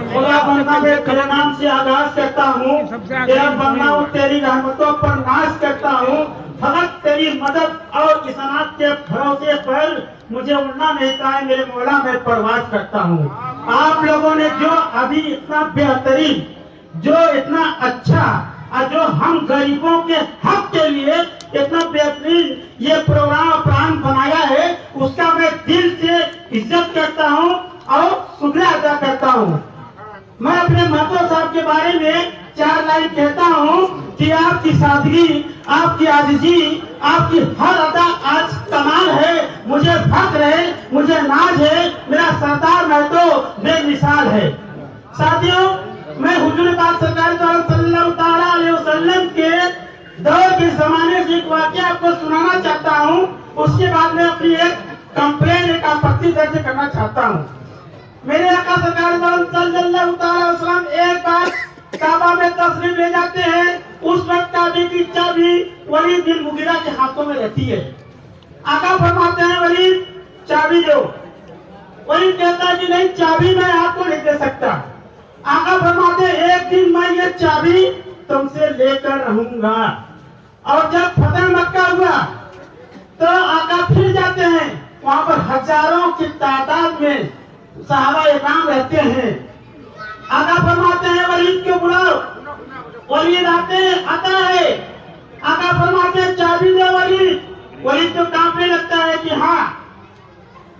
खुदा बंदा के तेरे नाम से आगाज करता हूँ, तेरा बंदा हूँ, तेरी रहमतों पर नाश करता हूँ। फकत तेरी मदद और किसानात के भरोसे पर मुझे उड़ना नहीं है मेरे मौला, मैं परवाज करता हूँ। आप लोगों ने जो अभी इतना बेहतरीन, जो इतना अच्छा और जो हम गरीबों के हक के लिए इतना बेहतरीन ये प्रोग्राम बनाया है, उसका मैं दिल से इज्जत करता हूँ और शुक्रिया अदा करता हूँ। मैं अपने महतो साहब के बारे में 4 लाइन कहता हूँ कि आपकी सादगी, आपकी आजिज़ी, आपकी हर अदा आज कमाल है। मुझे फख्र है, मुझे नाज है, मेरा सरदार महतो बेमिसाल है। साथियों, मैं हुजूर पाक सरकार सल्लल्लाहु अलैहि वसल्लम के दौर के जमाने से एक वाक़या आपको सुनाना चाहता हूँ। उसके बाद में अपनी एक कंप्लेन, एक आपत्ति दर्ज करना चाहता हूँ। मेरे आका सरकार सल्लल्लाहु अलैहि वसल्लम एक बार काबा में तशरीफ ले जाते हैं। उस वक्त काबे की चाबी वलीद बिन मुगीरा के हाथों में रहती है। आका फरमाते हैं, वलीद चाबी दो। वलीद कहता है कि नहीं, चाबी मैं आपको नहीं दे सकता। आका फरमाते हैं, एक दिन मैं ये चाबी तुमसे लेकर रहूंगा। और जब फतेह मक्का हुआ तो आका फिर जाते हैं, वहां पर हजारों की तादाद में सहाबा इमाम रहते हैं। आका फरमाते हैं, वलीद को बुलाओ। वलीद आता है। आका फरमाते हैं, चाबी दे वलीद। वलीद तो कांपने लगता है कि हाँ,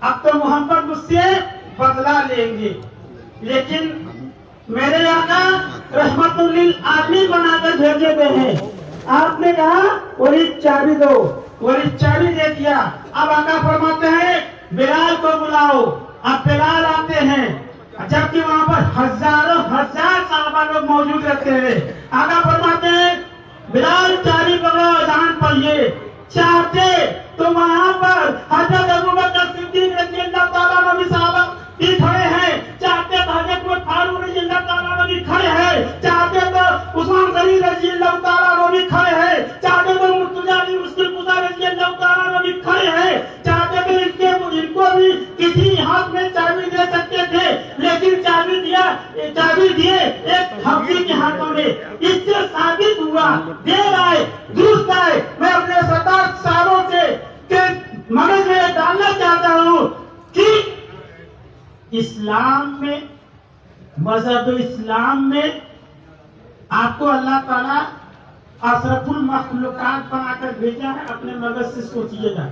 अब तो मोहम्मद मुझसे बदला लेंगे। लेकिन मेरे आका रहमतुल लिल आलमीन बनाकर भेजे गए हैं। आपने कहा वलीद चाबी दो, वलीद चाबी दे दिया। अब आका फरमाते हैं, बिलाल को बुलाओ। अब बिलाल आते हैं, जबकि वहाँ पर हजारों हजार साहबा लोग मौजूद रहते हैं। आका फरमाते हैं, बिलाल चाबी पकड़ो, अज़ान पढ़िए। चाहते तो वहाँ पर हजरत अबू बकर सिद्दीक रज़ियल्लाहु ताला अन्हु साहबा भी खड़े हैं। चाहते तो हजरत उमर फारूक रज़ियल्लाहु ताला अन्हु भी खड़े हैं। चाहते तो उस्मान गनी रज़ियल्लाहु ताला अन्हु भी खड़े हैं। चाहते तो मुर्तजा अली मुश्किल कुदा रज़ियल्लाहु ताला अन्हु भी खड़े हैं। चाहते तो इनको भी किसी हाथ में चाबी दे सकते थे, लेकिन चाबी दिए एक हफ्ते के हाथों में। इससे साबित हुआ, देर आए दुरुस्त आए। मैं अपने सरदार साहबों से मगज में डालना चाहता हूँ कि इस्लाम में, मजहब इस्लाम में आपको अल्लाह ताला अशरफुल मखलूकात बनाकर भेजा है। अपने मगज से सोचिएगा,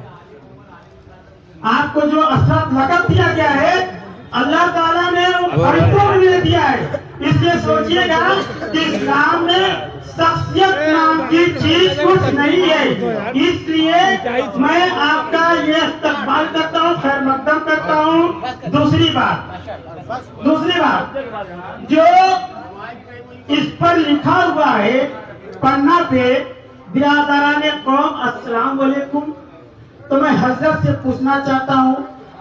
आपको जो अशरफ लक़ब दिया गया है, अल्लाह ताला ने फरिश्तों में दिया है। इसलिए सोचिएगा कि इस्लाम में शख्सियत नाम की चीज कुछ नहीं है। इसलिए मैं आपका ये इस्तकबाल करता हूँ, खैर मकदम करता हूँ। दूसरी बात, जो इस पर लिखा हुआ है पन्ना पे, बिरादराने कौम अस्सलाम वालेकुम, तो मैं हजरत से पूछना चाहता हूँ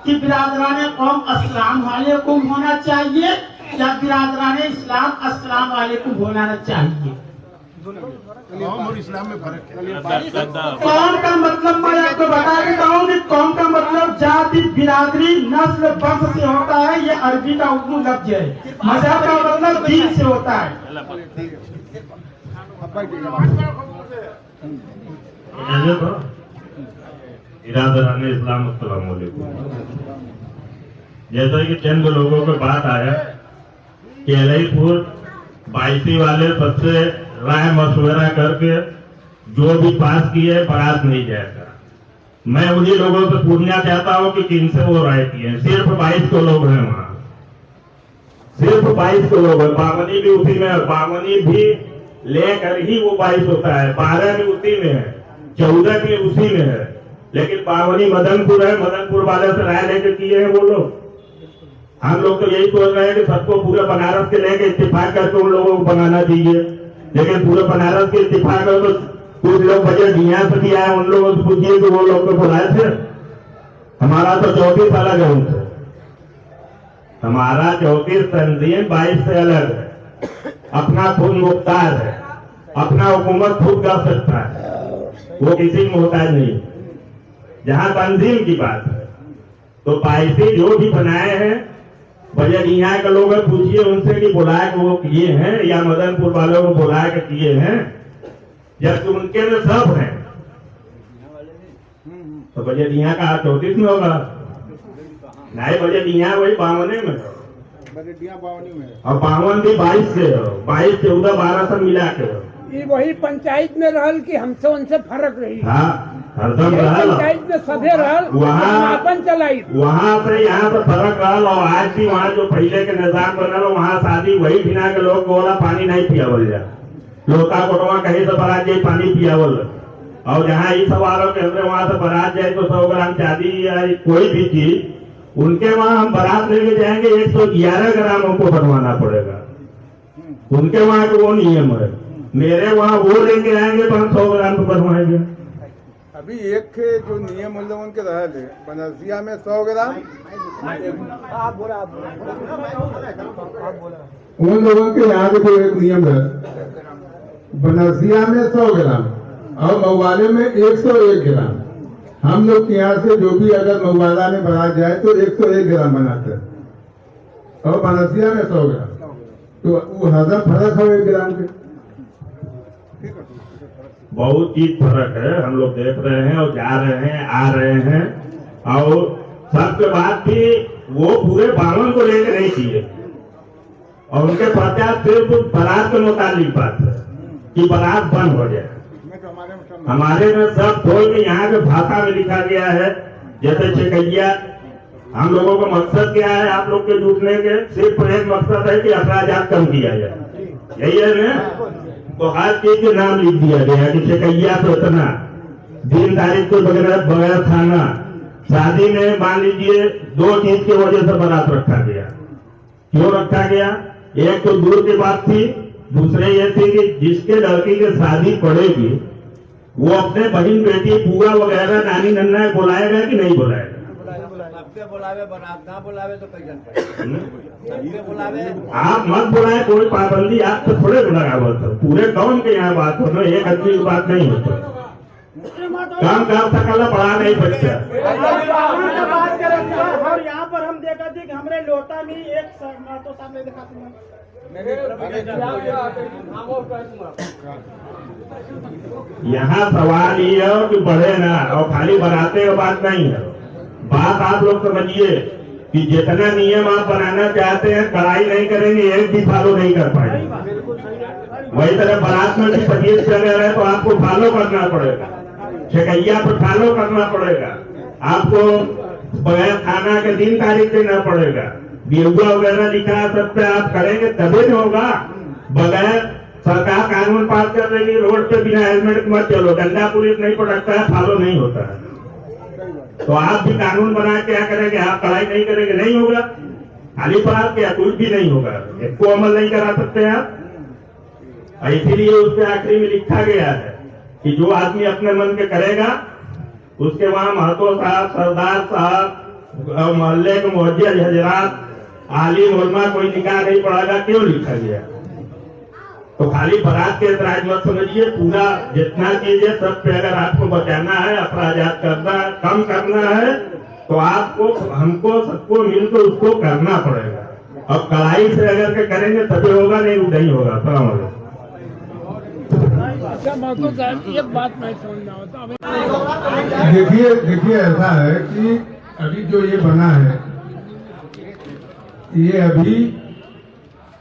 कि बिरादराने कौम अस्सलाम वालेकुम होना चाहिए या बिरादराने इस्लाम अस्सलाम वालेकुम होना चाहिए? कौम और इस्लाम में फर्क है। कौम का मतलब मैं आपको बता देता हूँ कि कौम का मतलब जाति, बिरादरी, नस्ल, वंश से होता है। ये अरबी का उर्दू लफ्ज है। मजहब का मतलब दीन से होता है। इरादराने इस्लाम अस्सलाम वालेकुम। जैसा कि चंद लोगों को बात आया कि अलईपुर 22 वाले सबसे राय मशवरा करके जो भी पास किए बारात नहीं जाएगा। मैं उन्हीं लोगों से पूछना चाहता हूं कि किनसे वो राय किए। सिर्फ 22 को लोग हैं वहां। सिर्फ 22 के लोग हैं। बामनी भी उसी में है, बामनी भी लेकर ही वो 22 होता है। 12 भी उसी में है, 14 भी उसी में है। लेकिन बामनी मदनपुर है, मदनपुर वाले से राय लेकर किए हैं वो लोग। हम लोग तो यही सोच रहे हैं कि सबको पूरे बनारस के लेके इत्तेफाक करके उन लोगों को बनाना चाहिए। लेकिन पूरे बनारस के इत्तेफाक में तो कुछ लोग बजट यहाँ से भी आए, उन लोगों से पूछिए कि वो लोग को बुलाए थे। हमारा तो 34 अलग है उनसे, हमारा 34 तंजीम 22 से अलग है। अपना खुद मुख्तार है, अपना हुकूमत खुद कर सकता है, वो किसी को मोहताज नहीं। जहां तंजीम की बात है तो 22 जो भी बनाए हैं बजट यहाँ के लोग पूछिए उनसे कि बुलाए के वो किए हैं या मदनपुर वालों को बुलाए के किए हैं, जबकि उनके में सब है। तो बजट यहाँ का 34 में होगा, नहीं बजट यहाँ वही 52 में है, और 52 भी 22 से हो, 22 14 12 सब मिला के हो। ये वही पंचायत में रहल कि हमसे उनसे फर्क रही। हाँ, हरदम रहल पंचायत में सभे रहल, वहाँ चलाई वहाँ से यहाँ पे फर्क रहल। और आज भी वहाँ जो पहले के निजाम बनल वहाँ शादी वही बिना के लोग बोला पानी नहीं पियावल जा, लोटा कोटवा कहीं से बारात जाए पानी पियावल। और जहाँ ये सवाल हो कि हमने वहाँ से बारात जाए तो 100 ग्राम चांदी या कोई भी चीज, उनके वहाँ हम बारात लेके जाएंगे 111 ग्राम हमको बनवाना पड़ेगा। उनके वहाँ के वो नियम है, मेरे वहाँ वो लेके आएंगे तो हम 100 ग्राम बनवाएंगे। अभी एक जो नियम उन लोगों के रहे थे बनरसिया में 100 ग्राम, उन लोगों के यहाँ के जो एक नियम है बनरसिया में 100 ग्राम और महुआले में 101 ग्राम। हम लोग के यहाँ से जो भी अगर महुआला में बारात जाए तो 101 ग्राम बनाते हैं और बनरसिया में 100 ग्राम, तो वो हज़म फर्क है 1 ग्राम के। बहुत चीज फर्क है, हम लोग देख रहे हैं और जा रहे हैं आ रहे हैं। और सबके बाद भी वो पूरे 52 को लेकर नहीं किए, और उनके प्रत्याश सिर्फ बारात के मुताबिक बात है कि बारात बंद हो जाए। हमारे में सब खोल के यहाँ के भाषा में लिखा गया है, जैसे चेकैया। हम लोगों का मकसद क्या है आप लोग के जुटने के? सिर्फ एक मकसद है कि अखराजात कम किया जाए, यही है ना। तो हर चीज के नाम लिख दिया गया कि चेकैया पे इतना, दिन तारीख के बगैर खाना, शादी में मान लीजिए 2 चीज की वजह से बारात रखा गया। क्यों रखा गया? एक तो दूर की बात थी, दूसरे ये थी कि जिसके लड़की की शादी पड़ेगी वो अपने बहन बेटी बुआ वगैरह नानी नन्ना बुलाएगा कि नहीं बुलाएगा? आप मत बुलाए, कोई पाबंदी आप तो थोड़े लगा हुआ था। पूरे गांव के यहाँ बात हो, एक आदमी की बात नहीं होता। काम कर सकला पढ़ा नहीं सकता। और यहाँ पर हम देखा थे कि हमारे लोटा में एक तो सामने दिखा यहाँ सवाल ये है कि बढ़े ना, और खाली बनाते का बात नहीं है। बात आप लोग समझिए कि जितना नियम आप बनाना चाहते हैं कड़ाई नहीं करेंगे, एक भी फॉलो नहीं कर पाएंगे। वही तरह बारात में भी 25 जगह रहे तो आपको फॉलो करना पड़ेगा, चेकैया पर फॉलो करना पड़ेगा, आपको बगैर खाना के दिन तारीख देना पड़ेगा, बेहुआ वगैरह लिखा सब पे आप करेंगे तभी तो होगा। बगैर सरकार कानून पास कर देगी, रोड पे बिना हेलमेट मत चलो, डंडा पुलिस नहीं पटकता है, फॉलो नहीं होता है। तो आप भी कानून बना क्या करेंगे? आप पढ़ाई नहीं करेंगे, नहीं होगा। खाली बात क्या, कुछ भी नहीं होगा, इसको अमल नहीं करा सकते आप। इसीलिए उसके आखिरी में लिखा गया है कि जो आदमी अपने मन के करेगा उसके वहाँ महतो साहब, सरदार साहब, मोहल्ले के मुअज्जिज हजरात, आलिम उलमा कोई निकाह नहीं पड़ेगा। क्यों लिखा गया? तो खाली बारात के एतराज मत समझिए, पूरा जितना चीज है सब पे अगर आपको बचाना है, अखराजात करना कम करना है तो आपको हमको सबको मिलकर उसको करना पड़ेगा। अब कड़ाई से अगर के करेंगे तभी होगा, नहीं होगा। सलाम एक बात नहीं समझना होता। देखिए ऐसा है कि अभी जो ये बना है ये अभी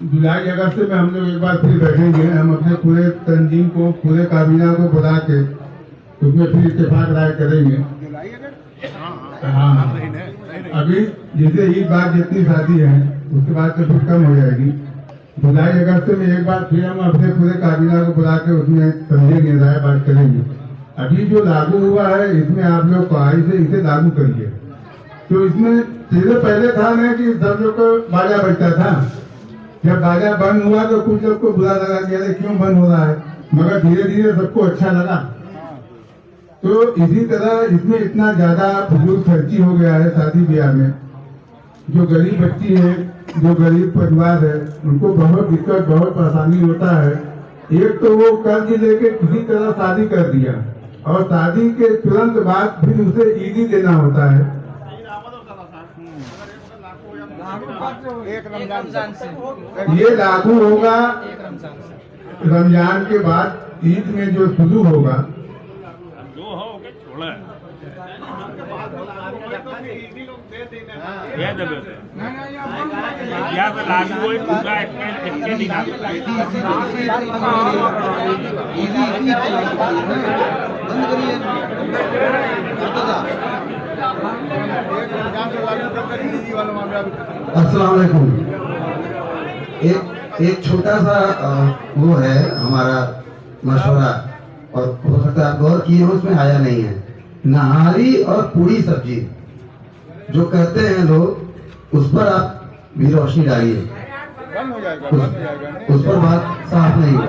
जुलाई अगस्त में हम लोग एक बार फिर बैठेंगे, हम अपने पूरे तंजीम को, पूरे काबीना को बुला के उसमें फिर इत्तेफाक राय करेंगे। हाँ, अभी जैसे एक बार जितनी शादी है उसके बाद तो फिर कम हो जाएगी। जुलाई अगस्त में एक बार फिर हम अपने पूरे काबीना को बुला के उसमें समझेंगे, राय बात करेंगे। अभी जो लागू हुआ है इसमें आप लोग कड़ाई से इसे लागू करिए। तो इसमें सीधे पहले था ना कि सब लोग को बाजा बजता था, जब बाजा बंद हुआ तो कुछ लोग को बुरा लगा कि अरे क्यों बंद हो रहा है, मगर धीरे धीरे सबको अच्छा लगा। तो इसी तरह इसमें इतना ज्यादा फजूल खर्ची हो गया है शादी ब्याह में। जो गरीब बच्ची है, जो गरीब परिवार है, उनको बहुत दिक्कत, बहुत परेशानी होता है। एक तो वो कर्ज लेके किसी तरह शादी कर दिया और शादी के तुरंत बाद फिर उसे ईदी देना होता है। ये लागू होगा रमजान के बाद, ईद में जो शुरू होगा। अस्सलाम वालेकुम। एक छोटा सा वो है हमारा मशवरा, और हो सकता है आप गौर किए हो, उसमें आया नहीं है। नहारी और पूरी सब्जी जो कहते हैं लोग, उस पर आप भी रोशनी डालिए, उस पर बात साफ नहीं हुआ।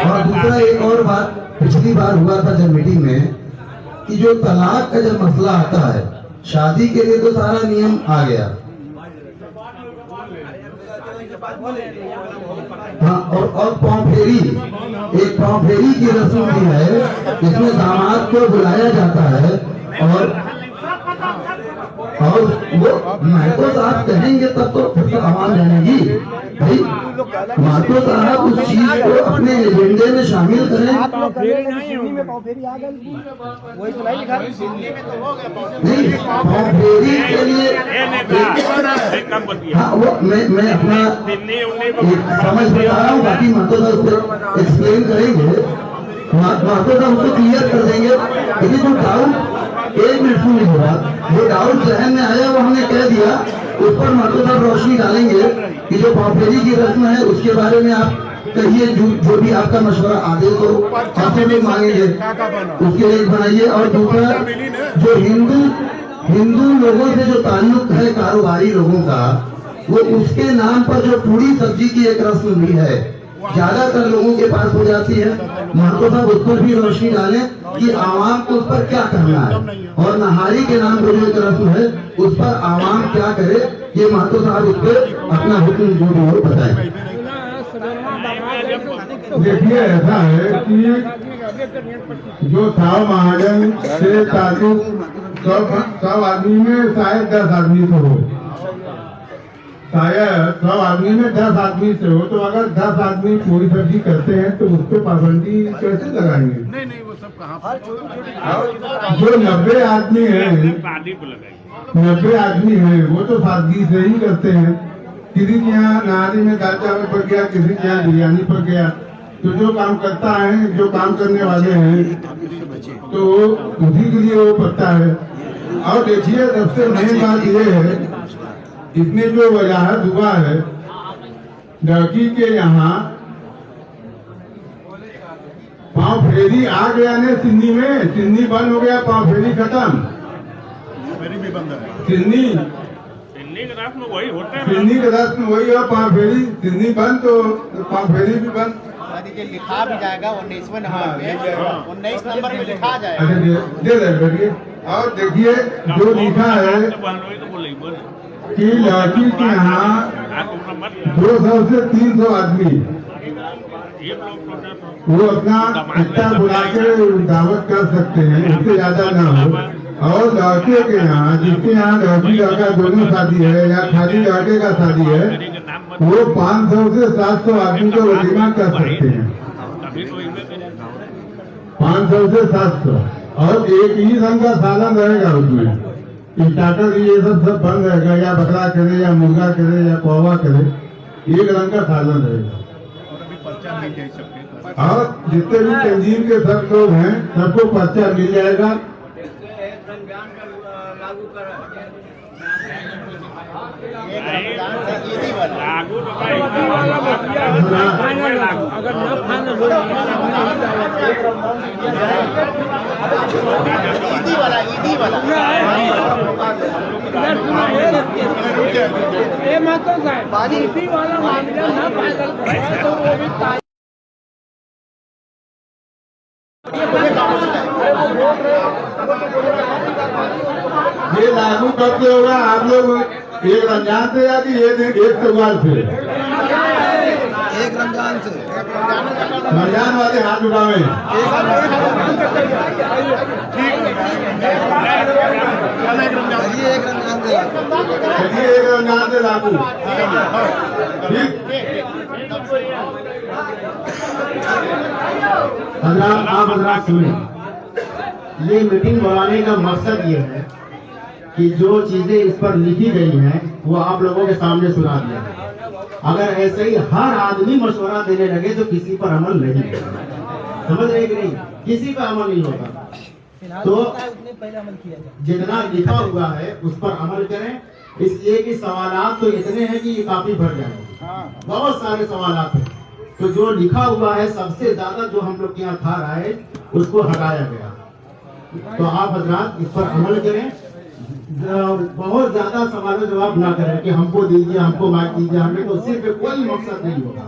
और दूसरा एक और बात, पिछली बार हुआ था जब मीटिंग में, कि जो तलाक का जब मसला आता है, शादी के लिए तो सारा नियम आ गया, हाँ, और पाँवफेरी, एक पाँवफेरी की रस्म भी है, जिसमें दामाद को बुलाया जाता है और वो महतो साहब कहेंगे तब तो फिर आवाज जानेगी। भाई महतो साहब उस चीज को अपने एजेंडे में शामिल करें। नहीं, पाँवफेरी के लिए हाँ, वो मैं अपना समझ बता रहा हूँ, बाकी महतो साहब एक्सप्लेन करेंगे, महतो साहब उसको क्लियर कर देंगे। लेकिन जो डाउट एक मिनट में हो रहा, जो डाउट जहन में आया वो हमने कह दिया, उस पर महतो साहब रोशनी डालेंगे कि जो पाँवफेरी की रस्म है उसके बारे में आप कहिए, जो भी आपका मशवरा आदेश हो आपसे लोग मांगेंगे, उसके लिए बनाइए। और दूसरा, जो हिंदू लोगों से जो ताल्लुक है कारोबारी लोगों का, वो उसके नाम पर जो पूरी सब्जी की एक रस्म भी है, ज्यादातर लोगों के पास हो जाती है। महतो साहब उस पर भी रोशनी डालें कि आवाम को उस पर क्या करना है, और नहारी के नाम पर जो एक रस्म है उस पर आवाम क्या करे, ये महतो साहब उस पर अपना हुक्म जो भी हो बताएं। देखिए, ऐसा है कि जो साव महाजन से ताल्लुक 100 आदमी में शायद 10 आदमी से हो, शायद 100 आदमी में 10 आदमी से हो, तो अगर 10 आदमी पूरी सब्जी करते हैं तो उस पर पाबंदी कैसे लगाएंगे? नहीं, वो सब कहाँ, जो 90 आदमी हैं, 90 आदमी हैं, वो तो सादगी से ही करते हैं। किसी के यहाँ नहारी में दाल चावल पक गया, किसी के यहाँ बिरयानी पक गया, तो जो काम करता है, जो काम करने वाले हैं, तो उसी के लिए वो पकता है। और देखिए, सबसे मेन बात ये है, इसमें जो वजाहत हुआ है, लड़की के यहाँ पाँवफेरी आ गया ने सिन्नी में, सिन्नी बंद हो गया, पाँवफेरी खत्म, सिन्नी के रस्म वही होता है, सिन्नी के रस्म वही है, पाँवफेरी सिन्नी बंद तो पाँवफेरी भी बंद। लिखा भी जाएगा 19वें नंबर पे, 19 नंबर पे लिखा जाएगा। दे बैठिए। और देखिए, जो लिखा है कि लड़की के यहाँ 200 से 300 आदमी वो अपना इतना बुला के दावत कर सकते हैं, इससे ज्यादा ना हो। और लड़के के यहाँ, जिसके यहाँ लड़की लड़का दोनों शादी है या खाली लड़के का शादी है, वो 500 से 700 आदमी को वलीमा कर सकते हैं, 500 से 700। और एक ही रंग का सालन रहेगा उसमें, स्टार्टर ये सब बंद रहेगा, या बकरा करे या मुर्गा करे या कौवा करे, एक रंग का सालन रहेगा। और जितने भी तंजीम के सब लोग हैं, सबको पर्चा मिल जाएगा। लागू तो अगर न फाइनल हो ये मातो साहब ईदी वाला मामला न फाइनल तो वो भी ये लागू कब से होगा? आप लोग एक रमजान से या कि एक त्योहार से? एक रमजान से। रमजान वाले हाथ उठावे। चलिए एक रमजान से लागू। ठीक। हजरात, आप हजरात सुनिए, ये मीटिंग बुलाने का मकसद ये है कि जो चीजें इस पर लिखी गई हैं वो आप लोगों के सामने सुना दिया। अगर ऐसे ही हर आदमी मशवरा देने लगे तो किसी पर अमल नहीं होगा। समझ रहे कि नहीं? किसी पर अमल नहीं होगा। तो जितना लिखा हुआ है उस पर अमल करें, इसलिए कि सवालात तो इतने हैं कि ये काफी भर जाएंगे। बहुत सारे सवालात हैं। तो जो लिखा हुआ है सबसे ज्यादा जो हम लोग के यहाँ था राय, उसको हटाया गया। तो आप हजरात इस पर अमल करें। बहुत ज्यादा सवालों जवाब ना करें कि हमको दीजिए, हमको माइक दीजिए, हमें तो सिर्फ कोई मकसद नहीं होगा।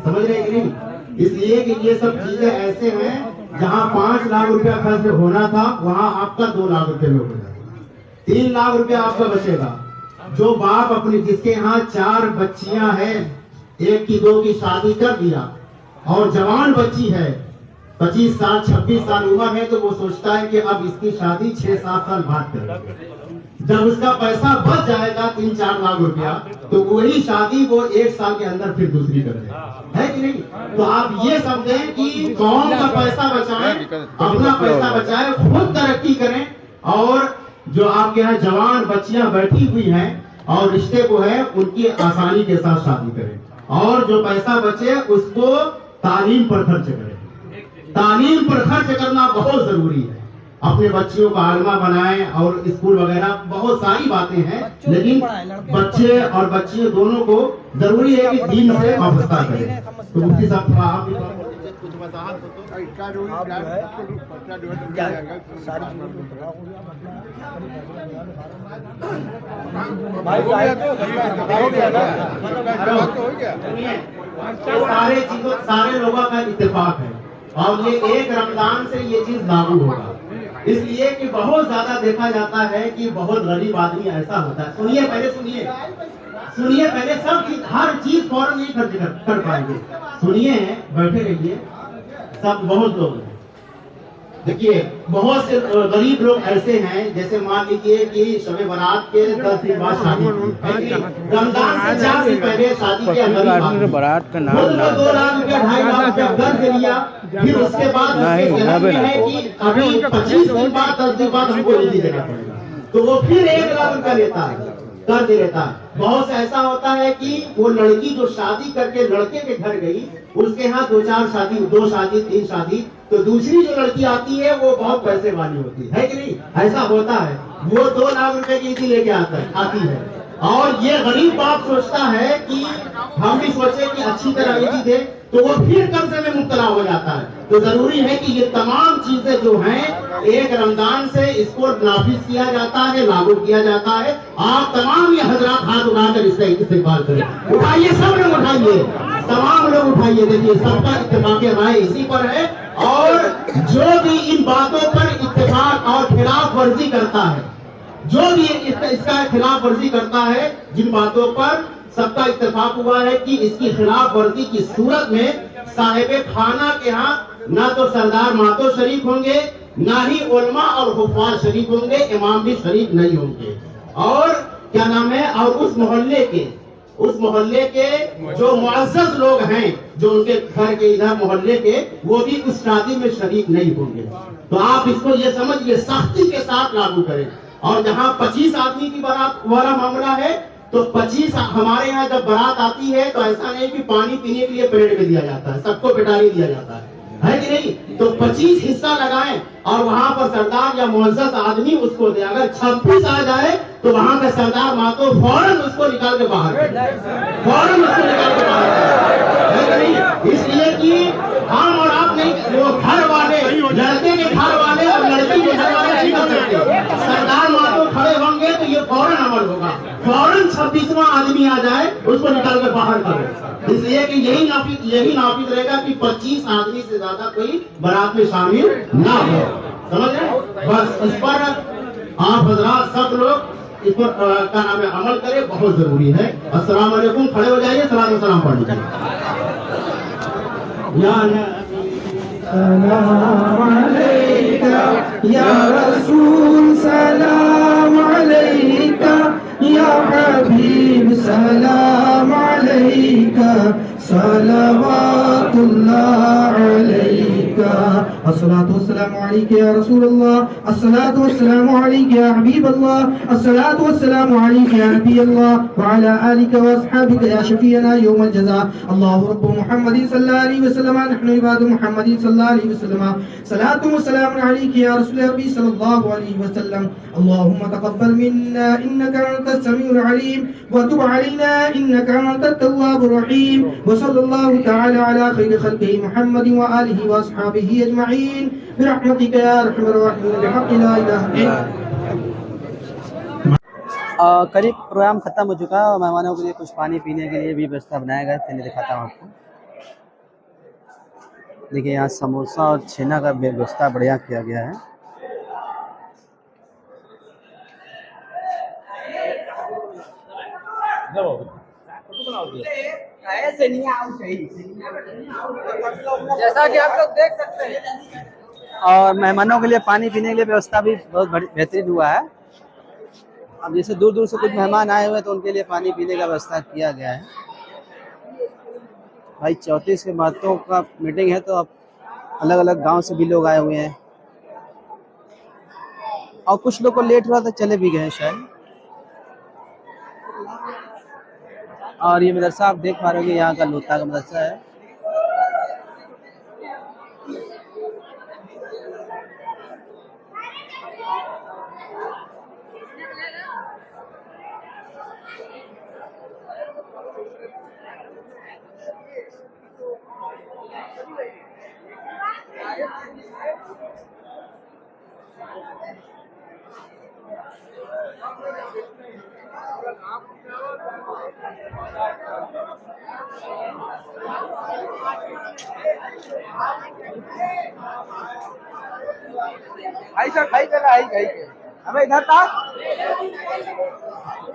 समझ रहे कि नहीं? इसलिए कि ये सब चीजें ऐसे हैं जहाँ 5 लाख रुपया खर्च होना था वहाँ आपका 2 लाख रुपए में हो जाएगा। 3 लाख रुपया आपका बचेगा। जो बाप अपनी जिसके यहाँ 4 बच्चियां हैं, 1 की 2 की शादी कर दिया और जवान बच्ची है, 25 साल 26 साल उम्र है, तो वो सोचता है कि अब इसकी शादी 6-7 साल बाद करेंगे। जब उसका पैसा बच जाएगा 3-4 लाख रुपया, तो वही शादी वो 1 साल के अंदर फिर दूसरी कर देगा। है कि नहीं? तो आप ये समझें कि कौन सा पैसा बचाएं, अपना पैसा बचाएं, खुद तरक्की करें, और जो आपके यहाँ जवान बच्चियां बैठी हुई हैं और रिश्ते को है उनकी आसानी के साथ शादी करें, और जो पैसा बचे उसको तालीम पर खर्च करें। तालीम पर खर्च करना बहुत जरूरी है। अपने बच्चियों को आलमा बनाएं और स्कूल वगैरह, बहुत सारी बातें हैं, लेकिन बच्चे और बच्चियों दोनों को जरूरी है कि दीन से वाबस्ता करें। तो मुफ्ती साहब थोड़ा आप भी कुछ सारे लोगों का इत्तेफाक है और ये एक रमजान से ये चीज लागू होगा। इसलिए कि बहुत ज्यादा देखा जाता है कि बहुत गरीब आदमी ऐसा होता है। सुनिए पहले, सुनिए पहले, सब चीज हर चीज फौरन नहीं खर्च कर पाएंगे। सुनिए, बैठे रहिए, सब बहुत लोग हैं। देखिए बहुत से गरीब लोग ऐसे हैं, जैसे मान लीजिए कि शबे बारात के 10 दिन बाद शादी, रमजान से 4 दिन पहले शादी के अंदर बारात का नाम 2 लाख रुपया 2.5 लाख रुपया कर्ज लिया, फिर उसके बाद है कि अभी 25 दिन बाद 10 दिन बाद हमको नहीं देना पड़ेगा, तो वो फिर 1 लाख रुपया लेता है, कर्ज लेता है। बहुत से ऐसा होता है कि वो लड़की जो शादी करके लड़के के घर गई, उसके यहाँ 2-4 शादी, 2 शादी 3 शादी, तो दूसरी जो लड़की आती है वो बहुत पैसे वाली होती है कि नहीं? ऐसा होता है। वो 2 लाख रुपए की ईदी लेके आती है, और ये गरीब बाप सोचता है कि हम भी सोचे कि अच्छी तरह ईदी दे, तो वो फिर कर्ज में मुब्तला हो जाता है। तो जरूरी है कि ये तमाम चीजें जो हैं एक रमजान से इसको नाफिज किया जाता है, लागू किया जाता है। आप तमाम ये हजरात हाथ उठाकर इसका इस्तेमाल करें। उठाइए, सब लोग उठाइए, तमाम लोग उठाइए। देखिए सबका इत्तेफाक राय इसी पर है, और जो भी इन बातों पर इत्तेफाक और खिलाफ वर्जी करता है, जो भी इसका खिलाफ वर्जी करता है, जिन बातों पर सबका इत्तेफाक हुआ है कि इसकी खिलाफ वर्जी की सूरत में साहिबे खाना के यहाँ ना तो सरदार मातो शरीक होंगे, ना ही उलमा और हुफ़ाज़ शरीक होंगे, इमाम भी शरीक नहीं होंगे। और क्या नाम है, और उस मोहल्ले के जो मुअज़्ज़ज़ लोग हैं, जो उनके घर के इधर मोहल्ले के, वो भी उस शादी में शरीक नहीं होंगे। तो आप इसको ये समझिए, सख्ती के साथ लागू करें। और जहाँ 25 आदमी की बारात वाला मामला है, तो 25 हमारे यहाँ जब बारात आती है तो ऐसा नहीं कि पानी पीने के लिए प्लेट में दिया जाता है, सबको पिटारी दिया जाता है। है कि नहीं? तो 25 हिस्सा लगाएं और वहां पर सरदार या मुअज़्ज़ज़ आदमी उसको दे। अगर 26 आ जाए तो वहां का सरदार मातो फौरन उसको निकाल के बाहर कर, फौरन उसको निकाल के बाहर कर, है कि नहीं? इसलिए कि हम और आप नहीं, वो घर वाले, लड़के के घर वाले और लड़की के घर वाले नहीं कर सकते। सरदार मातो खड़े होंगे तो ये फौरन अमल होगा। फौरन 26वां आदमी आ जाए उसको निकाल के बाहर करो। इसलिए कि यही नाफिज रहेगा कि 25 आदमी से ज्यादा कोई बारात में शामिल ना हो। समझ रहे? बस इस पर आप हजरात सब लोग इस पर क्या नाम है अमल करें, बहुत जरूरी है। अस्सलाम वालेकुम। खड़े हो जाइए, सलाम व सलाम पढ़ लीजिए। सलाम अलैका या रसूल, सलाम अलैका या हबीब, सलाम अलैका, सलवातुल्लाह अलैका, अस्सलातु वस्सलामु अलैका या रसूलल्लाह, अस्सलातु वस्सलामु अलैका या हबीबल्लाह, अस्सलातु वस्सलामु अलैका या नबीयल्लाह व अला आलिका व अस्हाबिका या शफीअना यौमल जज़ा। अल्लाहु रब्बु मुहम्मदिन सल्लल्लाहु अलैहि वसल्लम, नहनु इबादु मुहम्मदिन सल्लल्लाहु अलैहि वसल्लम, सलातु व सलामुन अलैका या रसूल रब्बी सल्लल्लाहु अलैहि वसल्लम। अल्लाहुम्मा तक़ब्बल मिन्ना इन्नका अंतस समीउल अलीम व तुब अलैना इन्नका अंतत तव्वाबुर रहीम। व सल्लल्लाहु तआला अला खैरि खल्क़िही मुहम्मदिन व आलिहि व अस्हाबिही अजमईन बिरहमतिका या अरहमर राहिमीन बिहक़्क़ि ला इलाहा इल्ला अंत। करीब प्रोग्राम खत्म हो चुका है और मेहमानों के लिए कुछ पानी पीने के लिए भी व्यवस्था बनाया गया है। चलिए दिखाता हूँ आपको। देखिए यहाँ समोसा और छेना का व्यवस्था बढ़िया किया गया है। जैसा कि आप लोग देख सकते हैं, और मेहमानों के लिए पानी पीने के लिए व्यवस्था भी बहुत बेहतरीन हुआ है। अब जैसे दूर दूर से कुछ मेहमान आए हुए हैं तो उनके लिए पानी पीने का व्यवस्था किया गया है। भाई 34 के महत्वों का मीटिंग है तो अब अलग अलग गांव से भी लोग आए हुए हैं और कुछ लोग को लेट हुआ तो चले भी गए शायद। और ये मदरसा आप देख पा रहे होंगे, यहाँ का लोता का मदरसा है।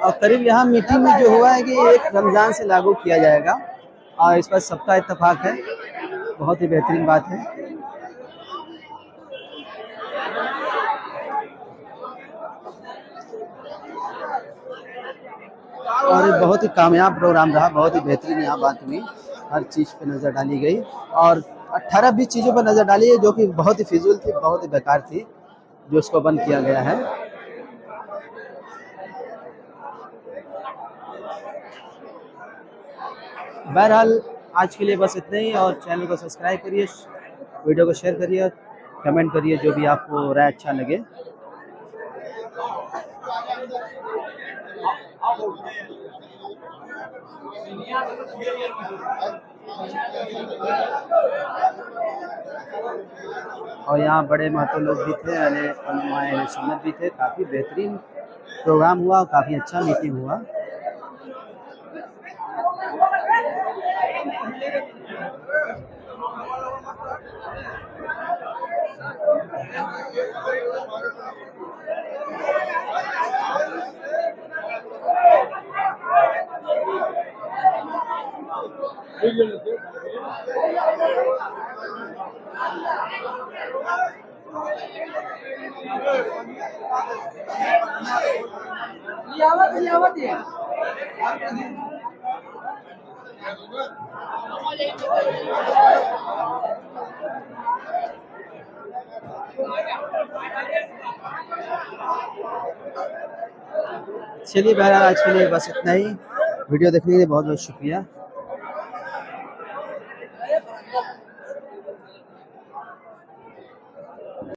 और करीब यहाँ मीटिंग में जो हुआ है कि एक रमज़ान से लागू किया जाएगा और इस पर सबका इत्तेफाक है। बहुत ही बेहतरीन बात है। और ये बहुत ही कामयाब प्रोग्राम रहा, बहुत ही बेहतरीन यहाँ बात हुई। हर चीज़ पे नज़र डाली गई और 18-20 चीज़ों पर नज़र डाली है जो कि बहुत ही फिजूल थी, बहुत ही बेकार थी, जो उसको बंद किया गया है। बहरहाल आज के लिए बस इतना ही। और चैनल को सब्सक्राइब करिए, वीडियो को शेयर करिए, कमेंट करिए जो भी आपको राय अच्छा लगे। और यहाँ बड़े महतो लोग भी थे, अहले सुन्नत भी थे। काफ़ी बेहतरीन प्रोग्राम हुआ, काफ़ी अच्छा मीटिंग हुआ। चलिए बहरहाल आज के लिए बस इतना ही। वीडियो देखने के लिए बहुत बहुत शुक्रिया।